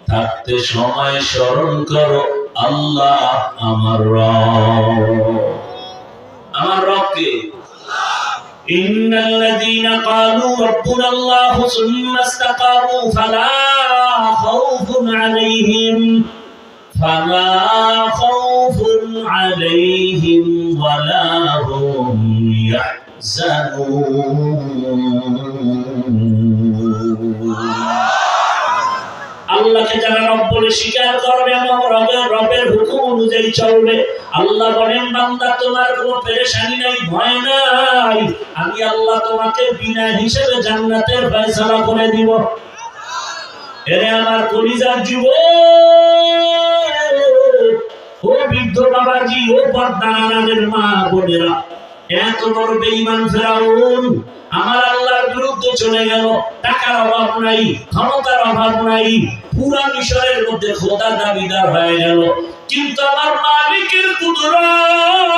থাকতে সময় স্মরণ করো আল্লাহ আমার রব। আমার রবকে ইন্নাল্লাযীনা ক্বালু রাব্বুনাল্লাহু সুম্মা ইসতাকামু ফালা খাউফুন আলাইহিম ওয়ালা হুম ইয়াহজানুন। আল্লাহকে যারা রব বলে স্বীকার করবে এবং রবের হুকুম অনুযায়ী চলবে, আল্লাহ বলেন বান্দা তোমার কোনো পেরেশানি নাই, ভয় নাই, আমি আল্লাহ তোমাকে বিনা হিসেবে জান্নাতের ফয়সালা করে দিব। এরে আমার কলিজার যুবক, ও বৃদ্ধ বাবাজি, ও পর্দানাদের মা বোনেরা, এত বড় বেঈমান ফেরাউন আমার আল্লাহর বিরুদ্ধে চলে গেল। টাকার অভাব নাই, ক্ষমতার অভাব নাই, পুরা মিশরের মধ্যে খোদা দাবিদার হয়ে গেল, কিন্তু আমার মালিকের কুদরত।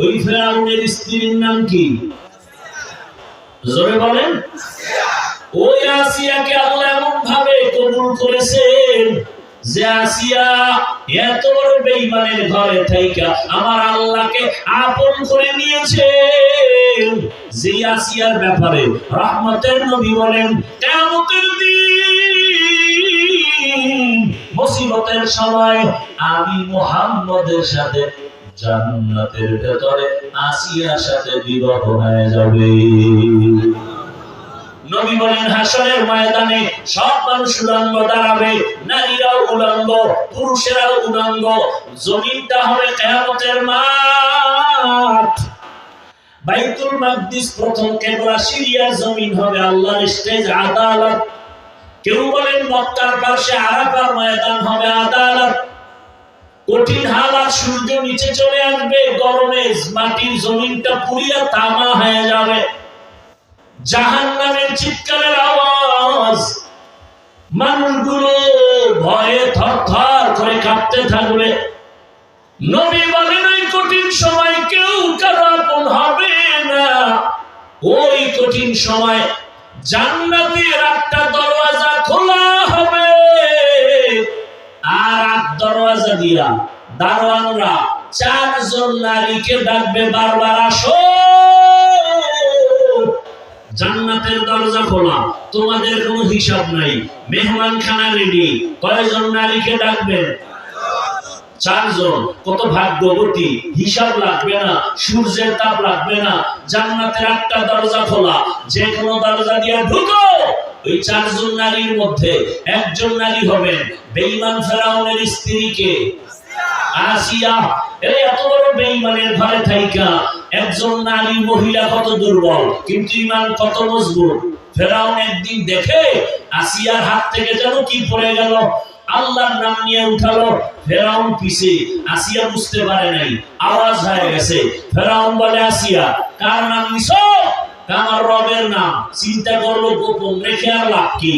ওই ফেরাউনের স্ত্রীর নাম কি? জোরে বলেন। ওই আসিয়াকে আল্লাহ এমন ভাবে কবুল করেছেন যে আসিয়া এত বড় বেঈমানের ঘরে থাইকা আমার আল্লাহকে আপন করে নিয়েছে। যে আসিয়ার ব্যাপারে রহমতের নবী বলেন কিয়ামতের দিন মুসিবতের সময় আমি মুহাম্মদের সাথে জান্নাতের ভেতরে আসিয়ার সাথে বিবাহ হয়ে যাবে। নবী বলেন হাসরের ময়দানে সব মানুষ উলঙ্গ দাঁড়াবে, নারীরাও উলঙ্গ, পুরুষেরাও উলঙ্গ, জমিনটা হবে কিয়ামতের মাঠ। বাইতুল মাকদিস প্রথম কেবলা সিরিয়ার জমিন হবে আল্লাহর স্টেজ আদালত। কেউ বলেন মক্কার পাশে আরাফার ময়দান হবে আদালত। কঠিন হালাত, সূর্য নিচে চলে আসবে, গরমে মাটির জমিনটা পুড়িয়া তামা হয়ে যাবে, জাহান্নামের চিৎকারের আওয়াজ, মানুষগুলো ভয়ে থরথর করে কাঁপতে থাকবে। নবী বলেন ওই কঠিন সময় কেউ কারো আপন হবে না। ওই কঠিন সময় জান্নাতের একটা দরওয়াজা খোলা হবে, আর এক দরওয়াজা দিয়া দারোয়ানরা চারজন নারীকে ডাকবে, বারবার আসো। জান্নাতের দরজা খোলা, তোমাদের কোনো হিসাব নাই, মেহমানখানা রেডি। কয়জন নারীকে ডাকবেন? চারজন। কত ভাগ্যবতী, হিসাব লাগবে না, সূর্যের তাপ লাগবে না, জান্নাতের একটা দরজা খোলা, যে কোনো দরজা দিয়ে ঢুকো। ওই চারজন নারীর মধ্যে একজন নারী হবেন বেঈমান ফেরাউনের স্ত্রীকে আসিয়া। এত বড় বেঈমানের ঘরে থাইকা একজন নারী মহিলা কত দুর্বল, কিন্তু ঈমান কত মজবুত। ফেরাউন একদিন দেখে আসিয়ার হাত থেকে যেন কি পড়ে গেল, আল্লাহর নাম নিয়ে উঠালো, ফেরাউন পিছে, আসিয়া বুঝতে পারে নাই, আওয়াজ হয়ে গেছে। ফেরাউন বলে আসিয়া কার নাম নিছো? আমার রবের নাম। চিন্তা করলো গোপন রেখে আর লাভ কি,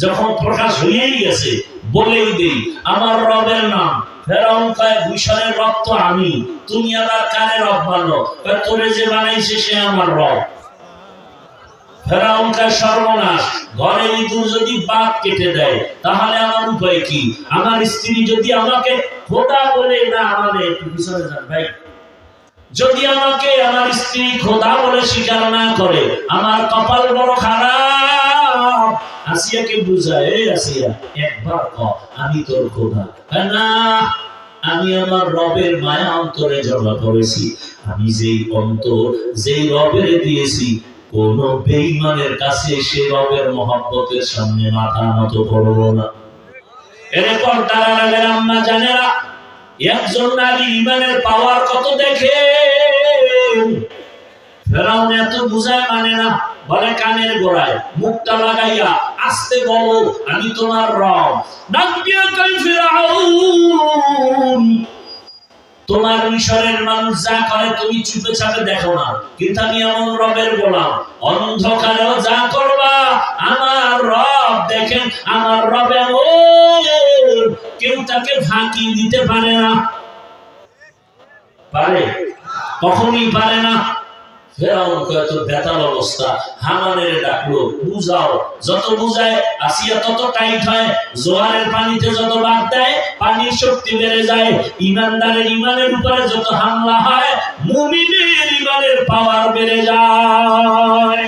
যখন প্রকাশ হয়েই গেছে বলেই দেই আমার রবের নাম। ফেরাউন কয় মিশরের রব তো আমি, তুমি আবার কারে রব মানো? তোরে যে বানাইছে সে আমার রব। ফেরাউন কয় সর্বনাশ, ঘরের ইঁদুর যদি বাঘ কেটে দেয় তাহলে আমার উপায় কি? আমার স্ত্রী যদি আমাকে খোদা বলে না মানে, একটু পিছনে যান ভাই, যদি আমাকে আমার স্ত্রী খোদা বলে স্বীকার না করে আমার কপাল বড় খারাপ। আসিয়াকে বুঝায়, এই আসিয়া একবার ক আমি তোর খোদা। না, আমি আমার রবের মায়া অন্তরে জমা করেছি, আমি যেই অন্তর যেই রবের দিয়েছি কোন বেঈমানের কাছে সে রবের মহব্বতের সামনে মাথা নত করব না। এরপর তারা আম্মা জানেরা একজন নারী ঈমানের পাওয়ার কত দেখে। ফেরাউন এত বুঝায় মানে না, বলে কানের গোড়ায় মুখটা লাগাইয়া আস্তে বলো আমি তোমার রব। ডাক দিয়া কই ফেরাউন তোমার মিশরের মানুষ যা করে তুমি চুপে চাপে দেখো না, কিন্তু আমি এমন রবের গোলাম, অন্ধকারেও যা করবা আমার রব দেখেন। আমার রব এমন কেউ তাকে ফাঁকি দিতে পারে না, পারে? কখনই পারে না। ফেরাউন কত বেতাল অবস্থা, হামানের ডাকলো বুঝাও। যত বুঝায় আসিয়া তত টাইট হয়, জোয়ারের পানিতে যত বাদ দেয় পানির শক্তি বেড়ে যায়। ইমানদারের ইমানের উপরে যত হামলা হয় মুমিনের ইমানের পাওয়ার বেড়ে যায়।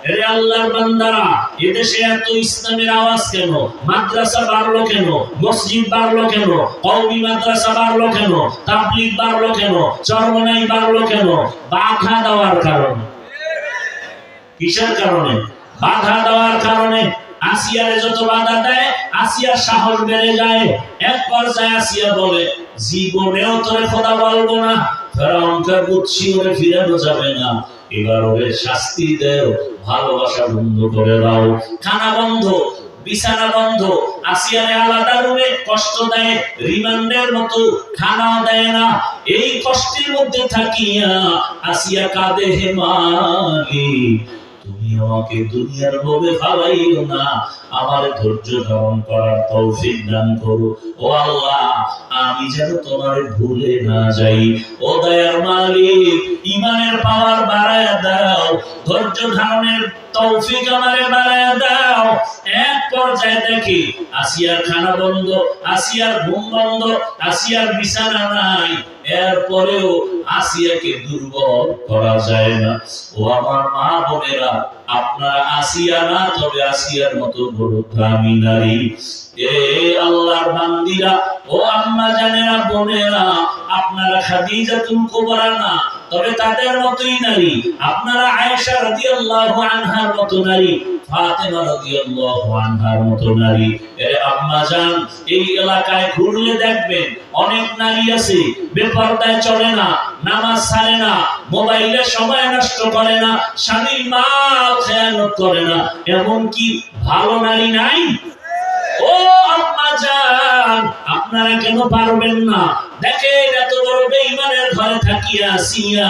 এরে আল্লাহর বান্দারা, এদেশে এত ইসলামের আওয়াজ কেন? মাদ্রাসা বাড়লো কেন? মসজিদ বাড়লো কেন? কওমি মাদ্রাসা বাড়লো কেন? তাবলীগ বাড়লো কেন? চরমনাই বাড়লো কেন? বাধা দেওয়ার কারণে। কিসের কারণে? বাধা দেওয়ার কারণে আসিয়ারে যত বাধা দেয় আসিয়ার সাহস বেড়ে যায়। এক পর্যায়ে আসিয়া বলে, জীবনেও তোরে খোদা বলবো না, ফেরাউনকে বুঝছি ওরে ফিরানো যাবে না, এবার ওরে শাস্তি দেও, ভালোবাসা বন্ধ করে দাও, খানা বন্ধ, বিছানা বন্ধ, আসিয়ারে আলাদা রুমে কষ্ট দেয়, রিমান্ডের মতো খানাও দেয় না। এই কষ্টের মধ্যে থাকিয়া আসিয়া কাঁদে, হে মালিক তুমি আমাকে দুনিয়ার লোভে ভাবাইও না, আমার ধৈর্য ধারণ করার তৌফিক দান করো। ও আল্লাহ, আমি যেন তোমার ভুলে না যাই। ও দয়ার মালিক, ঈমানের পাওয়ার বাড়ায়া দাও, ধৈর্য ধারণের তৌফিক আমারে বাড়ায়া দাও। এক পর্যায়ে দেখি আসিয়ার খানা বন্ধ, আসিয়ার ঘুম বন্ধ, আসিয়ার বিছানা নাই, এরপরেও আসিয়াকে দুর্বল করা যায় না। ও আমার মা বোনেরা, আপনারা আসিয়া না, তবে আসিয়ার মতো বড় দামি নারী। এ আল্লাহর বান্দিরা, ও আম্মা জানেরা, বোনেরা, আপনারা খাদিজাতুল কুবরা না, তবে তাদের মতোই নারী। আপনারা আয়েশা রাদিয়াল্লাহু আনহার মতো নারী, ফাতেমা রাদিয়াল্লাহু আনহার মতো নারী। এ আম্মা জান, এই এলাকায় ঘুরলে দেখবেন অনেক নারী আছে বেপরদায় চলে না, নামাজ ছাড়ে না, মোবাইলে সময় নষ্ট করে না, স্বামীর মাল খেয়ানত করে না, এমন কি ভালো নারী নাই? ও আম্মা জান, আপনারা কেন পারবেন না? দেখেন এত বড় বেঈমানের ঘরে থাকিয়া আসিয়া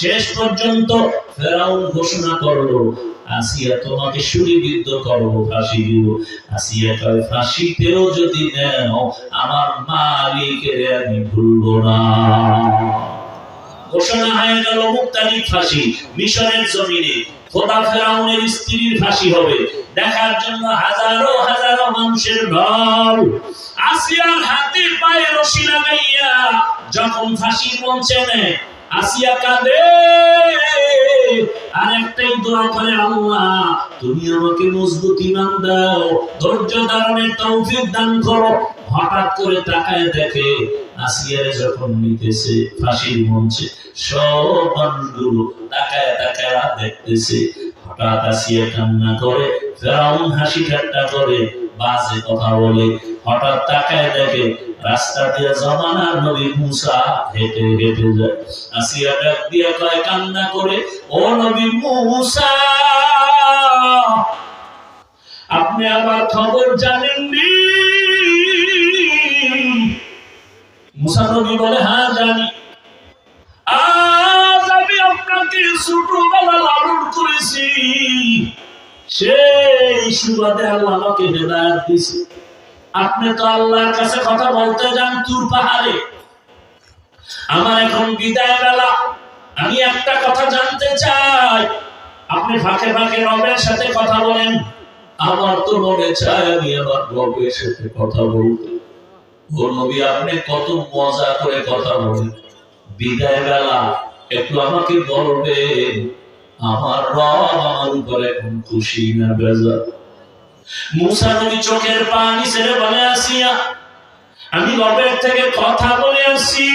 শেষ পর্যন্ত ফেরাউন ঘোষণা করলো, আসিয়া তোমাকে শুলিবিদ্ধ করব, ফাঁসি দিব। আসিয়া কয়, ফাঁসিতেও যদি নাও আমার মালিকের আমি ভুলবো না। ঘোষণা হয়ে গেল মুক্তারির ফাঁসি। মিশরের জমিনে খোদা ফেরাউনের স্ত্রীর ফাঁসি হবে। দেখার জন্য হাজারো হাজারো মানুষের ঢল। আসিয়ার হাতে পায়ে রশি লাগাইয়া যখন ফাঁসির মঞ্চে নেয়, আসিয়া কাঁদে আর একটাই দোয়া করে, আল্লাহ তুমি আমাকে মজবুত ঈমান দাও, ধৈর্য ধারণের তৌফিক দান করো। হঠাৎ করে তাকায় দেখে আসিয়ারে যখন নিতেছে ফাঁসির মঞ্চে, সব মানুষগুলো তাকায় তাকায় দেখতেছে। হঠাৎ আসিয়া কান্না করে, ফেরাউন হাসি ঠাট্টা করে, বাজে কথা বলে। হঠাৎ তাকায় দেখে রাস্তা দিয়ে জমানার নবী মুসা হেঁটে হেঁটে যায়। আসিয়া ডাক দিয়া কয় কান্না করে, ও নবী মুসা, আপনি আমার খবর জানেননি? মুসা নবী বলে, হ্যাঁ জানি। আজ আমি আপনাকে ছোটবেলা লালন করেছি, সেই সুবাদে আল্লাহ আমাকে হেদায়েত দিয়েছে। আপনি তো আল্লাহর কাছে কথা বলতে যান তুর পাহাড়ে, আমার এখন বিদায় বেলা, আমি একটা কথা জানতে চাই, আপনি ফাঁকে ফাঁকে রবের সাথে কথা বলেন। আমার তো মনে চায় আমি আমার রবের সাথে কথা বলতে। ও নবী, আপনি কত মজা করে কথা বলেন, বিদায় বেলা একটু আমাকে বলবেন আমার রব আমার উপরে এখন খুশি না বেজার? মুসা নবী চোখের পানি ছেড়ে বলে, আসিয়া আমি রবের থেকে কথা বলে আসি।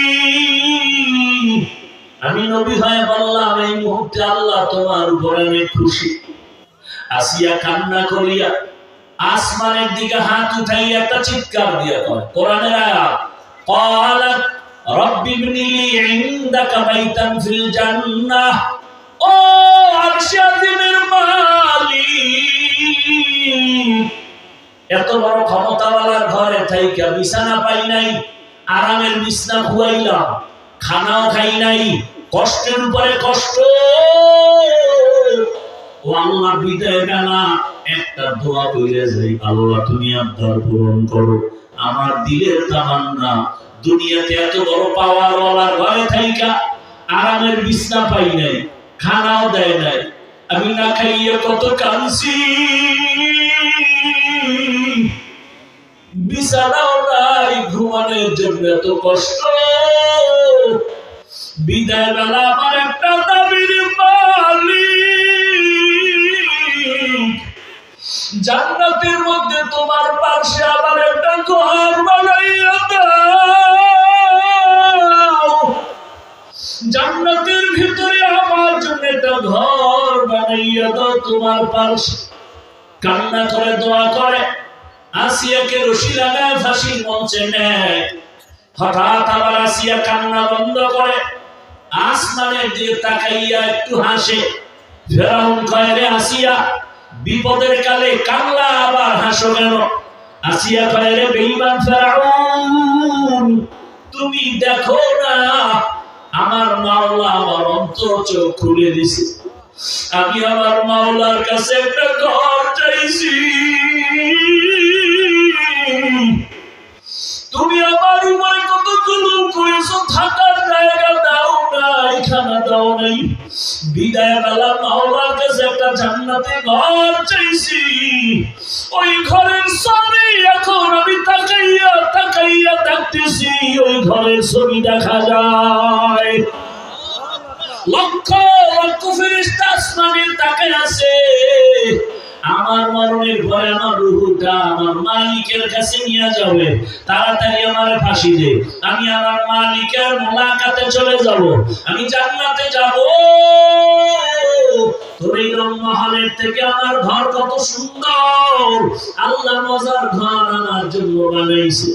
আমি নবী হয়ে বললাম, এই মুহূর্তে আল্লাহ তোমার উপরে অনেক খুশি। আসিয়া কান্না করিয়া আসমানের দিকে হাত উঠাইয়া একটা চিৎকার দিয়া কয়, কোরআনের আয়াত, ক্বালাত রাব্বি ইবনি লি ইনদাকা বাইতান ফিল জান্নাহ। ও আরশে আযীমের মালিক, এত বড় ক্ষমতাওয়ালার ঘরে থাইকা বিছানা পাই নাই, আরামের বিছানা খুয়াইলাম, খানাও খাই নাই, কষ্টের উপরে কষ্ট। ও আল্লাহ, বিদায় বেলা একটা দোয়া কইরা যাই, আল্লাহ তুমি আবদার পূরণ করো। আমার দিলের তামান্না, দুনিয়াতে এত বড় পাওয়ার ওয়ালার ঘরে থাইকা আরামের বিছানা পাই নাই, খানাও দেয় নাই, আমি না খাইয়া কত কাঁদছি, বিছানাও নাই, ঘুমানোর জন্য এত কষ্ট। বিদায় বেলা আমার একটা দাবির মালিক, জান্নাতের মধ্যে তোমার পাশে আমার একটা ঘর বানাইয়া দাও, জান্নাতের ভিতরে আমার জন্য একটা ঘর বানাইয়া বানাইয়া দাও তোমার পার্শ্বে। কান্না করে দোয়া করে আসিয়াকে রশি লাগায় ফাঁসির মঞ্চে নেয়। হঠাৎ আবার আসিয়া কান্না বন্ধ করে আসমানের দিকে তাকাইয়া একটু হাসে। ফেরাউন কয়, রে আসিয়া, বিপদের কালে কান্না আবার হাসো কেন? আসিয়া কয়, রে বেঈমান ফেরাউন, তুমি দেখো না আমার মাওলা আমার অন্তর চোখ খুলে দিছে। আমি আমার মাওলার কাছে একটা ঘর চাইছি, তুমি আমার উপরে কত জুলুম করেছো, থাকার জায়গা দাও নাই, খানা দাও নাই। বিদায় বেলা মাওলার কাছে একটা জান্নাতে ঘর চাইছি, ওই ঘরের ছবি এখন আমি তাকাইয়া তাকাইয়া দেখতেছি, ওই ঘরের ছবি দেখা যায়। লক্ষ লক্ষ ফেরেশতা আসমানে তাকায় আছে। আমার মরণের পরে আমার রূহটা আমার মালিকের কাছে নিয়ে যাবে। তাড়াতাড়ি আমার ফাঁসি দে, আমি আমার মালিকের মোলাকাতে চলে যাব, আমি জান্নাতে যাব। তোর এই রংমহলের থেকে আমার ঘর কত সুন্দর, আল্লাহ মজার ঘর আমার জন্য বানাইছে।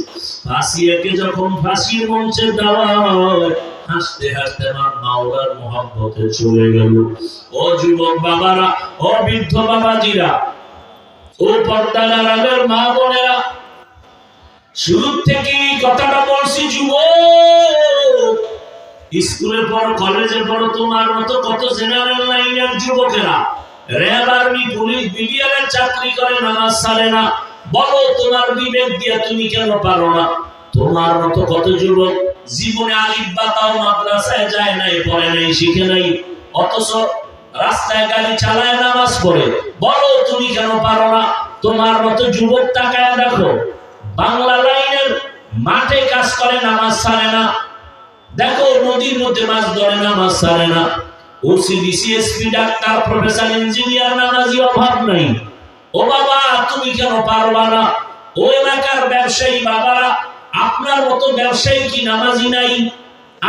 ফাঁসিয়াকে যখন ফাঁসির মঞ্চে দেওয়া হয়, হাসতে হাসতে আমার মাওলার মহব্বতে চলে গেল। ও যুবক বাবারা, ও বৃদ্ধ বাবাজিরা, ও পর্দার আড়ালের মা বোনেরা, শুরু থেকে কথাটা বলছি, যুবক স্কুলে পড়ো, কলেজে পড়ো, তোমার মতো কত জেনারেল লাইনের যুবকেরা র্যাব, আর্মি, পুলিশ, বিডিআরের চাকরি করে, নামাজ ছাড়ে না। বলো তোমার বিবেক দিয়ে তুমি কেন পারো না? তোমার মতো কত যুবক জীবনে আলিফ বা তাও মাদ্রাসায় যায় নাই, পড়ে নাই, শিখে নাই, অথচ রাস্তায় গাড়ি চালায়, নামাজ পড়ে। বলো তুমি কেন পারো না? তোমার মতো যুবক তাকায় দেখো, বাংলা লাইনের মাঠে কাজ করে, নামাজ ছাড়ে না। দেখো নদীর মধ্যে মাছ ধরে, নামাজ ছাড়ে না। OC, DC, SP, doctor, professor, engineer, নামাজি অভাব নাই। ও বাবা তুমি কেন পারবা না? ও এলাকার ব্যবসায়ী বাবারা, আপনার মতো ব্যবসায়ী কি নামাজি নাই?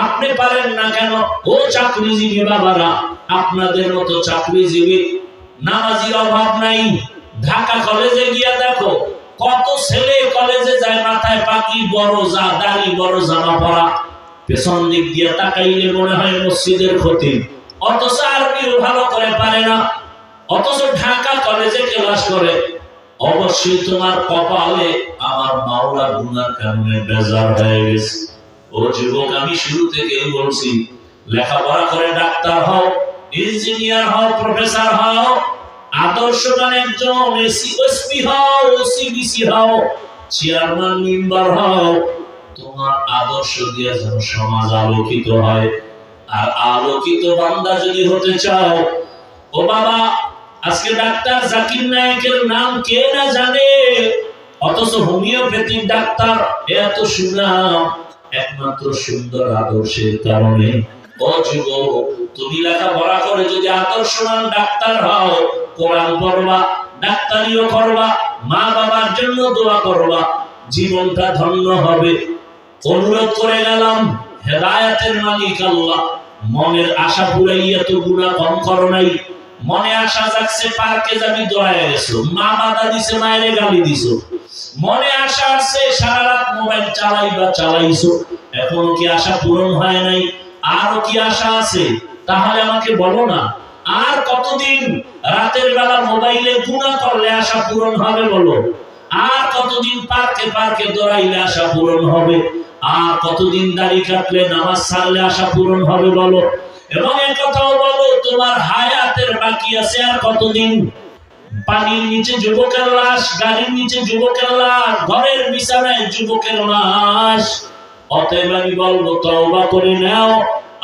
আপনি পারেন না কেন? ও চাকরিজীবী বাবারা, আপনাদের মতো চাকরিজীবী নামাজির অভাব নাই। ঢাকা কলেজে গিয়া দেখো, কত ছেলে কলেজে যায়, মাথায় পাকি বড়, দাড়ি বড়, জামা পরা, পেছন দিক দিয়ে তাকাইলে মনে হয় মসজিদের খতিব, অথচ আরবিও ভালো করে পারে না, অথচ ঢাকা কলেজে ক্লাস করে। অবশ্যই তোমার কপালে আমার মাওলা গুনার কারণে বেজার হয়ে গেছে। ও যুবক, আমি শুরু থেকে বলছি, লেখাপড়া করে ডাক্তার হও, ইঞ্জিনিয়ার হও, প্রফেসর হও, আদর্শবান একজন এসপি হও, ওসিডিসি হও, চেয়ারম্যান, মেম্বার হও। তোমার আদর্শ দিয়ে যেন সমাজ আলোকিত হয়। আর আলোকিত বান্দা যদি হতে চাও, ও বাবা, আজকে ডাক্তার জাকির নায়েকের নাম কে না জানে, অথচ হোমিওপ্যাথিক ডাক্তার এত সুনাম একমাত্র সুন্দর আদর্শের কারণে। ও যুবক, তুমি লেখাপড়া করে যদি আদর্শবান ডাক্তার হও, কোরআন পড়বা, ডাক্তারিও করবা, মা বাবার জন্য দোয়া করবা, জীবনটা ধন্য হবে। অনুরোধ করে গেলাম, হেদায়েতের মালিক আল্লাহ, মনের আশা পুরাইয়া তো গুনাহ কম করো নাই। মনে আশা যাচ্ছে পার্কে যাবি, দৌড়ায় গেছো, মা বাধা দিছে, মায়ের গালি দিছো। মনে আশা আছে সারা রাত মোবাইল চালাইছো, এখনো কি আশা পূরণ হয় নাই? আরো কি আশা আছে? তাহলে আমাকে বলো না, আর কতদিন রাতের বেলা মোবাইলে গুনাহ করলে আশা পূরণ হবে? বলো, আর কতদিন পার্কে পার্কে দৌড়াইলে আশা পূরণ হবে? আর কতদিন দাড়ি কাটলে, নামাজ ছাড়লে আশা পূরণ হবে? বলো। এবং একথাও বলো, তোমার হায়াতের বাকি আছে আর কতদিন? পানির নিচে যুবকের লাশ, গাড়ির নিচে যুবকের লাশ, ঘরের বিছানায় যুবকের লাশ। অতএব আমি বলবো, তওবা করে নাও,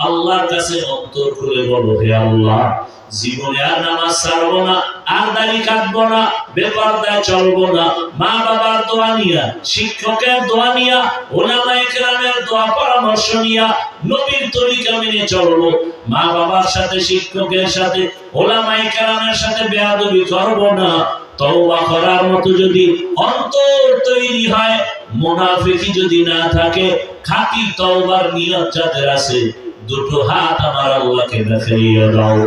আল্লাহর কাছে অন্তর খুলে বলো, হে আল্লাহ, জীবনে আর নামাজ ছাড়বো না, আর দাড়ি কাটবো না, বেপরদায় চলবো না। মা বাবার দোয়া নিয়া, শিক্ষকের দোয়া নিয়া, উলামায়ে কেরামের দোয়া পরামর্শ নিয়া নবীর তরিকা মেনে চলবো। মা বাবার সাথে, শিক্ষকের সাথে, উলামায়ে কেরামের সাথে বেয়াদবি করবো না। তওবা করার মতো যদি অন্তর তৈরি হয়, মুনাফিকি যদি না থাকে, খাঁটি তওবার নিয়ত যাদের আছে, দুটো হাত আমার আল্লাহকে দেখাইয়া দাও।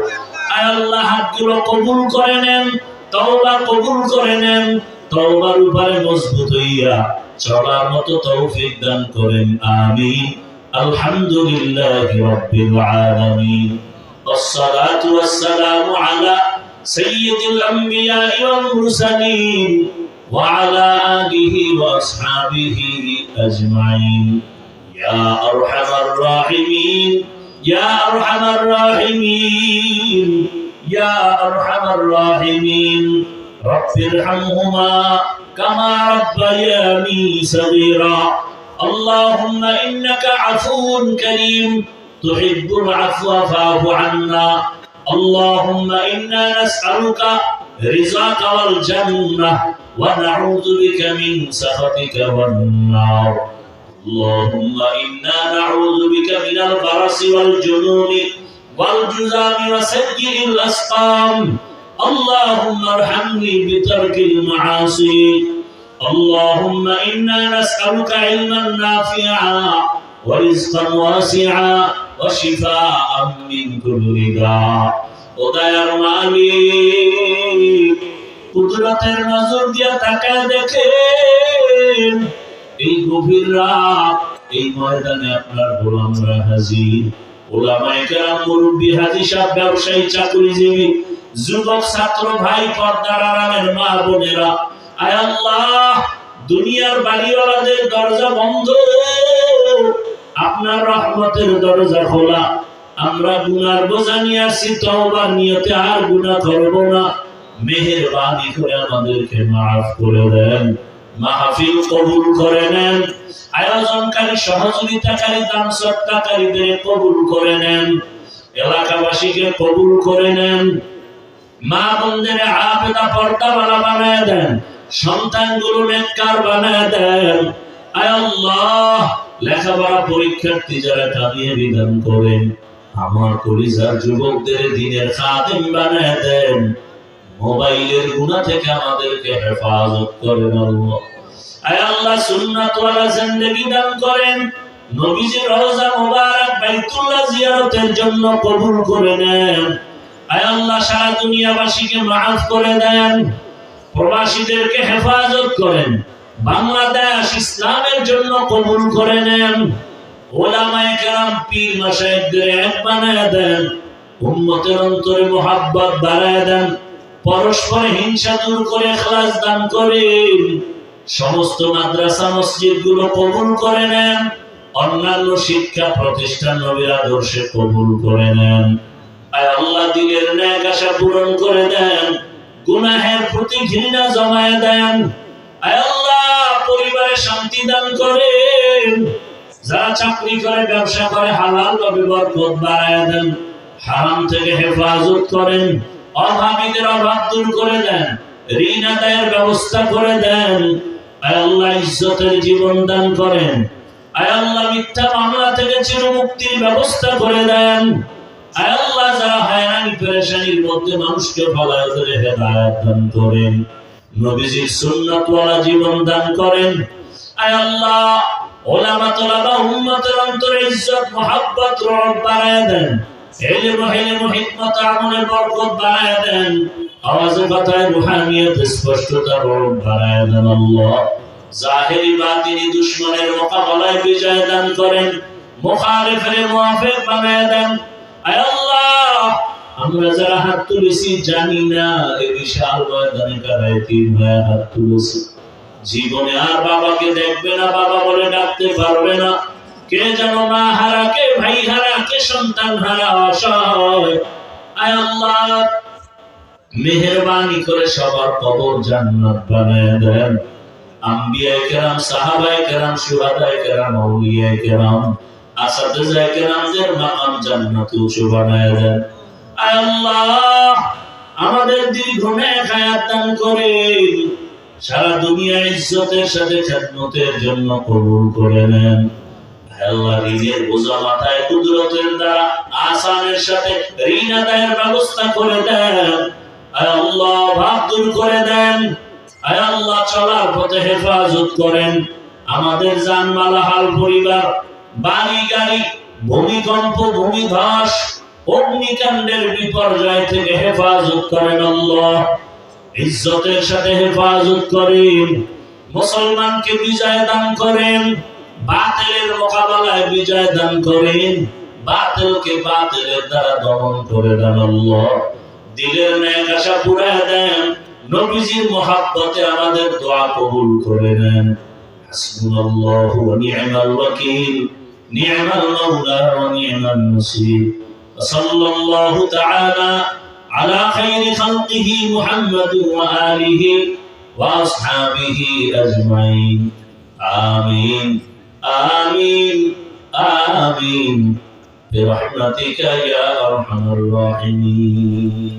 আয় আল্লাহ হাতগুলো কবুল করে নেন, তওবা কবুল করে নেন, তওবার উপরে মজবুত হইয়া চলার মতো তৌফিক দান করেন, আমিন। আলহামদুলিল্লাহি রাব্বিল আলামিন। والصلاة والسلام على سيد الأنبياء والمرسلين وعلى آله وأصحابه أجمعين يا أرحم الراحمين يا أرحم الراحمين يا أرحم الراحمين رب ارحمهما كما ربياني صغيرا اللهم إنك عفو كريم تحب العفو فاعف عنا اللهم إنا نسألك رضاك والجنة ونعوذ بك من سخطك والنار اللهم إنا نعوذ بك من البرص والجنون والجذام وسيء الأسقام اللهم ارحمني بترك المعاصي اللهم إنا نسألك علما نافعا ورزقا واسعا وشفاء من كل داء ওদায়ার মালিক কুদরতের নজর দিয়া তাকায় দেখেন এই গভীর রাত এই ময়দানে আপনার গোলামরা হাজির ওলামায়ে কেরাম মুরব্বি হাজী সাহেব ব্যবসায়ী চাকরিজীবী যুবক ছাত্র ভাই পর্দার আড়ালের মা বোনেরা আয় আল্লাহ দুনিয়ার বাড়িওয়ালাদের দরজা বন্ধ আপনার রহমতের দরজা খোলা আমরা গুনার বোঝা নিয়ে আসছি তওবার নিয়তে আর গুনাহ করব না মেহেরবানি করে আমাদেরকে মাফ করে দেন মাহফিল কবুল করে নেন আয়োজনকারী সহযোগিতাকারী দান সদকাকারীদের কবুল করে নেন এলাকাবাসীকে কবুল করে নেন মা বোনদের আবেদা পর্দাওয়ালা বানায় দেন সন্তানগুলো নেককার বানায় দেন আয় আল্লাহ লেখাপড়া পরীক্ষার্থী যারা কামিয়ে বিধান করেন আমার কলিজার যুবকদের দ্বীনের খাদেম বানায় দেন মোবাইলের গুনাহ থেকে আমাদেরকে হেফাজত করেন আল্লাহ আয় আল্লাহ সুন্নাত ওয়ালা জিন্দেগি দান করেন নবীজির রওজা মুবারক বাইতুল্লাহ জিয়ারতের জন্য কবুল করে নেন আয় আল্লাহ সারা দুনিয়াবাসীকে মাফ করে দেন প্রবাসীদেরকে হেফাজত করেন বাংলাদেশ ইসলামের জন্য কবুল করে নেন ওলামায়ে কেরাম পীর মাশায়েখদের এক বানায় দেন উম্মতের অন্তরে মুহাব্বত বাড়ায় দেন পরস্পর হিংসা দূর করে ইখলাস দান করেন সমস্ত মাদ্রাসা মসজিদগুলো কবুল করে নেন অন্যান্য শিক্ষা প্রতিষ্ঠান নবীর আদর্শে কবুল করে নেন আয় আল্লাহ দিলের নেক আশা পূরণ করে দেন গুনাহের প্রতি ঘৃণা জমায় দেন আয় আল্লাহ পরিবারে শান্তি দান করেন যারা চাকরি করে ব্যবসা করে হালাল ভাবে বরকত বাড়ায় দেন হারাম থেকে হেফাজত করেন অভাবীদের অভাব দূর করে দেন ঋণ আদায়ের ব্যবস্থা করে দেন আয় আল্লাহ ইজ্জতের জীবন দান করেন আয় আল্লাহ মিথ্যা মামলা থেকে চিরমুক্তির ব্যবস্থা করে দেন আয় আল্লাহ যারা হয়রানি পেরেশানির মধ্যে মানুষকে ফলায় ধরে হেদায়েত দান করেন নবীজির সুন্নাত ওয়ালা জীবন দান করেন আয় আল্লাহ ওলামা তোলাবা উম্মতের অন্তরে ইজ্জত মুহাব্বত রহমত বাড়ায় দেন ইলম হিকমত আমলে বরকত বাড়ায় দেন আওয়াজে কথায় রুহানিয়ত স্পষ্টতা রহমত বাড়ায় দেন আল্লাহ জাহেরি বাতিনি দুশমনের মোকাবেলায় বিজয় দান করেন মুখালিফের মুওয়াফিক বানায় দেন আয় আল্লাহ আমরা যারা হাত তুলেছি জানি না এই বিশাল ময়দানে কারা এতিম হয়ে হাত তুলেছি জীবনে আর বাবাকে দেখবে না বাবা বলে ডাকতে পারবে না কে যেন মা হারা কে ভাই হারা কে সন্তান হারা অসহায় আয় আল্লাহ মেহেরবানি করে সবার কবর জান্নাত বানায় দেন আম্বিয়ায়ে কেরাম সাহাবায়ে কেরাম শুহাদায়ে কেরাম আউলিয়ায়ে কেরাম আসাতিজায়ে কেরামদের মাকাম জান্নাতে উঁচু বানায় দেন আয় আল্লাহ আমাদের দীর্ঘমেয়াদী হায়াত দান করেন সারা দুনিয়া ইজ্জতের সাথে খেদমতের জন্য কবুল করে নেন আল্লাহ ঋণের বোঝা মাথায় কুদরতের দ্বারা আসানের সাথে ঋণ আদায়ের ব্যবস্থা করে দেন আয় আল্লাহ ভাব দূর করে দেন আয় আল্লাহ চলার পথে হেফাজত করেন আমাদের জানমাল হাল পরিবার বাড়ি গাড়ি ভূমিকম্প ভূমিধস অগ্নিকাণ্ডের বিপর্যয় থেকে হেফাজত করেন আল্লাহ, ইজ্জতের সাথে হেফাজত করেন, মুসলমানকে বিজয় দান করেন, বাতিলের মোকাবেলায় বিজয় দান করেন, বাতিলকে বাতিলের দ্বারা দমন করে দেন আল্লাহ। দিলের নেক আশা পুরায় দেন, নবীজির মহাব্বতে আমাদের দোয়া কবুল করে নেন। হাসবুনাল্লাহু ওয়া নি'মাল ওয়াকিল, নি'মাল মাওলা ওয়া নি'মান নাসীর। সাল্লাল্লাহু তাআলা আলা খায়রি খালকিহি মুহাম্মাদিন ওয়া আলিহি ওয়া আসহাবিহি আজমাইন। আমিন আমিন আমিন برحمتك يا أرحم الراحمين।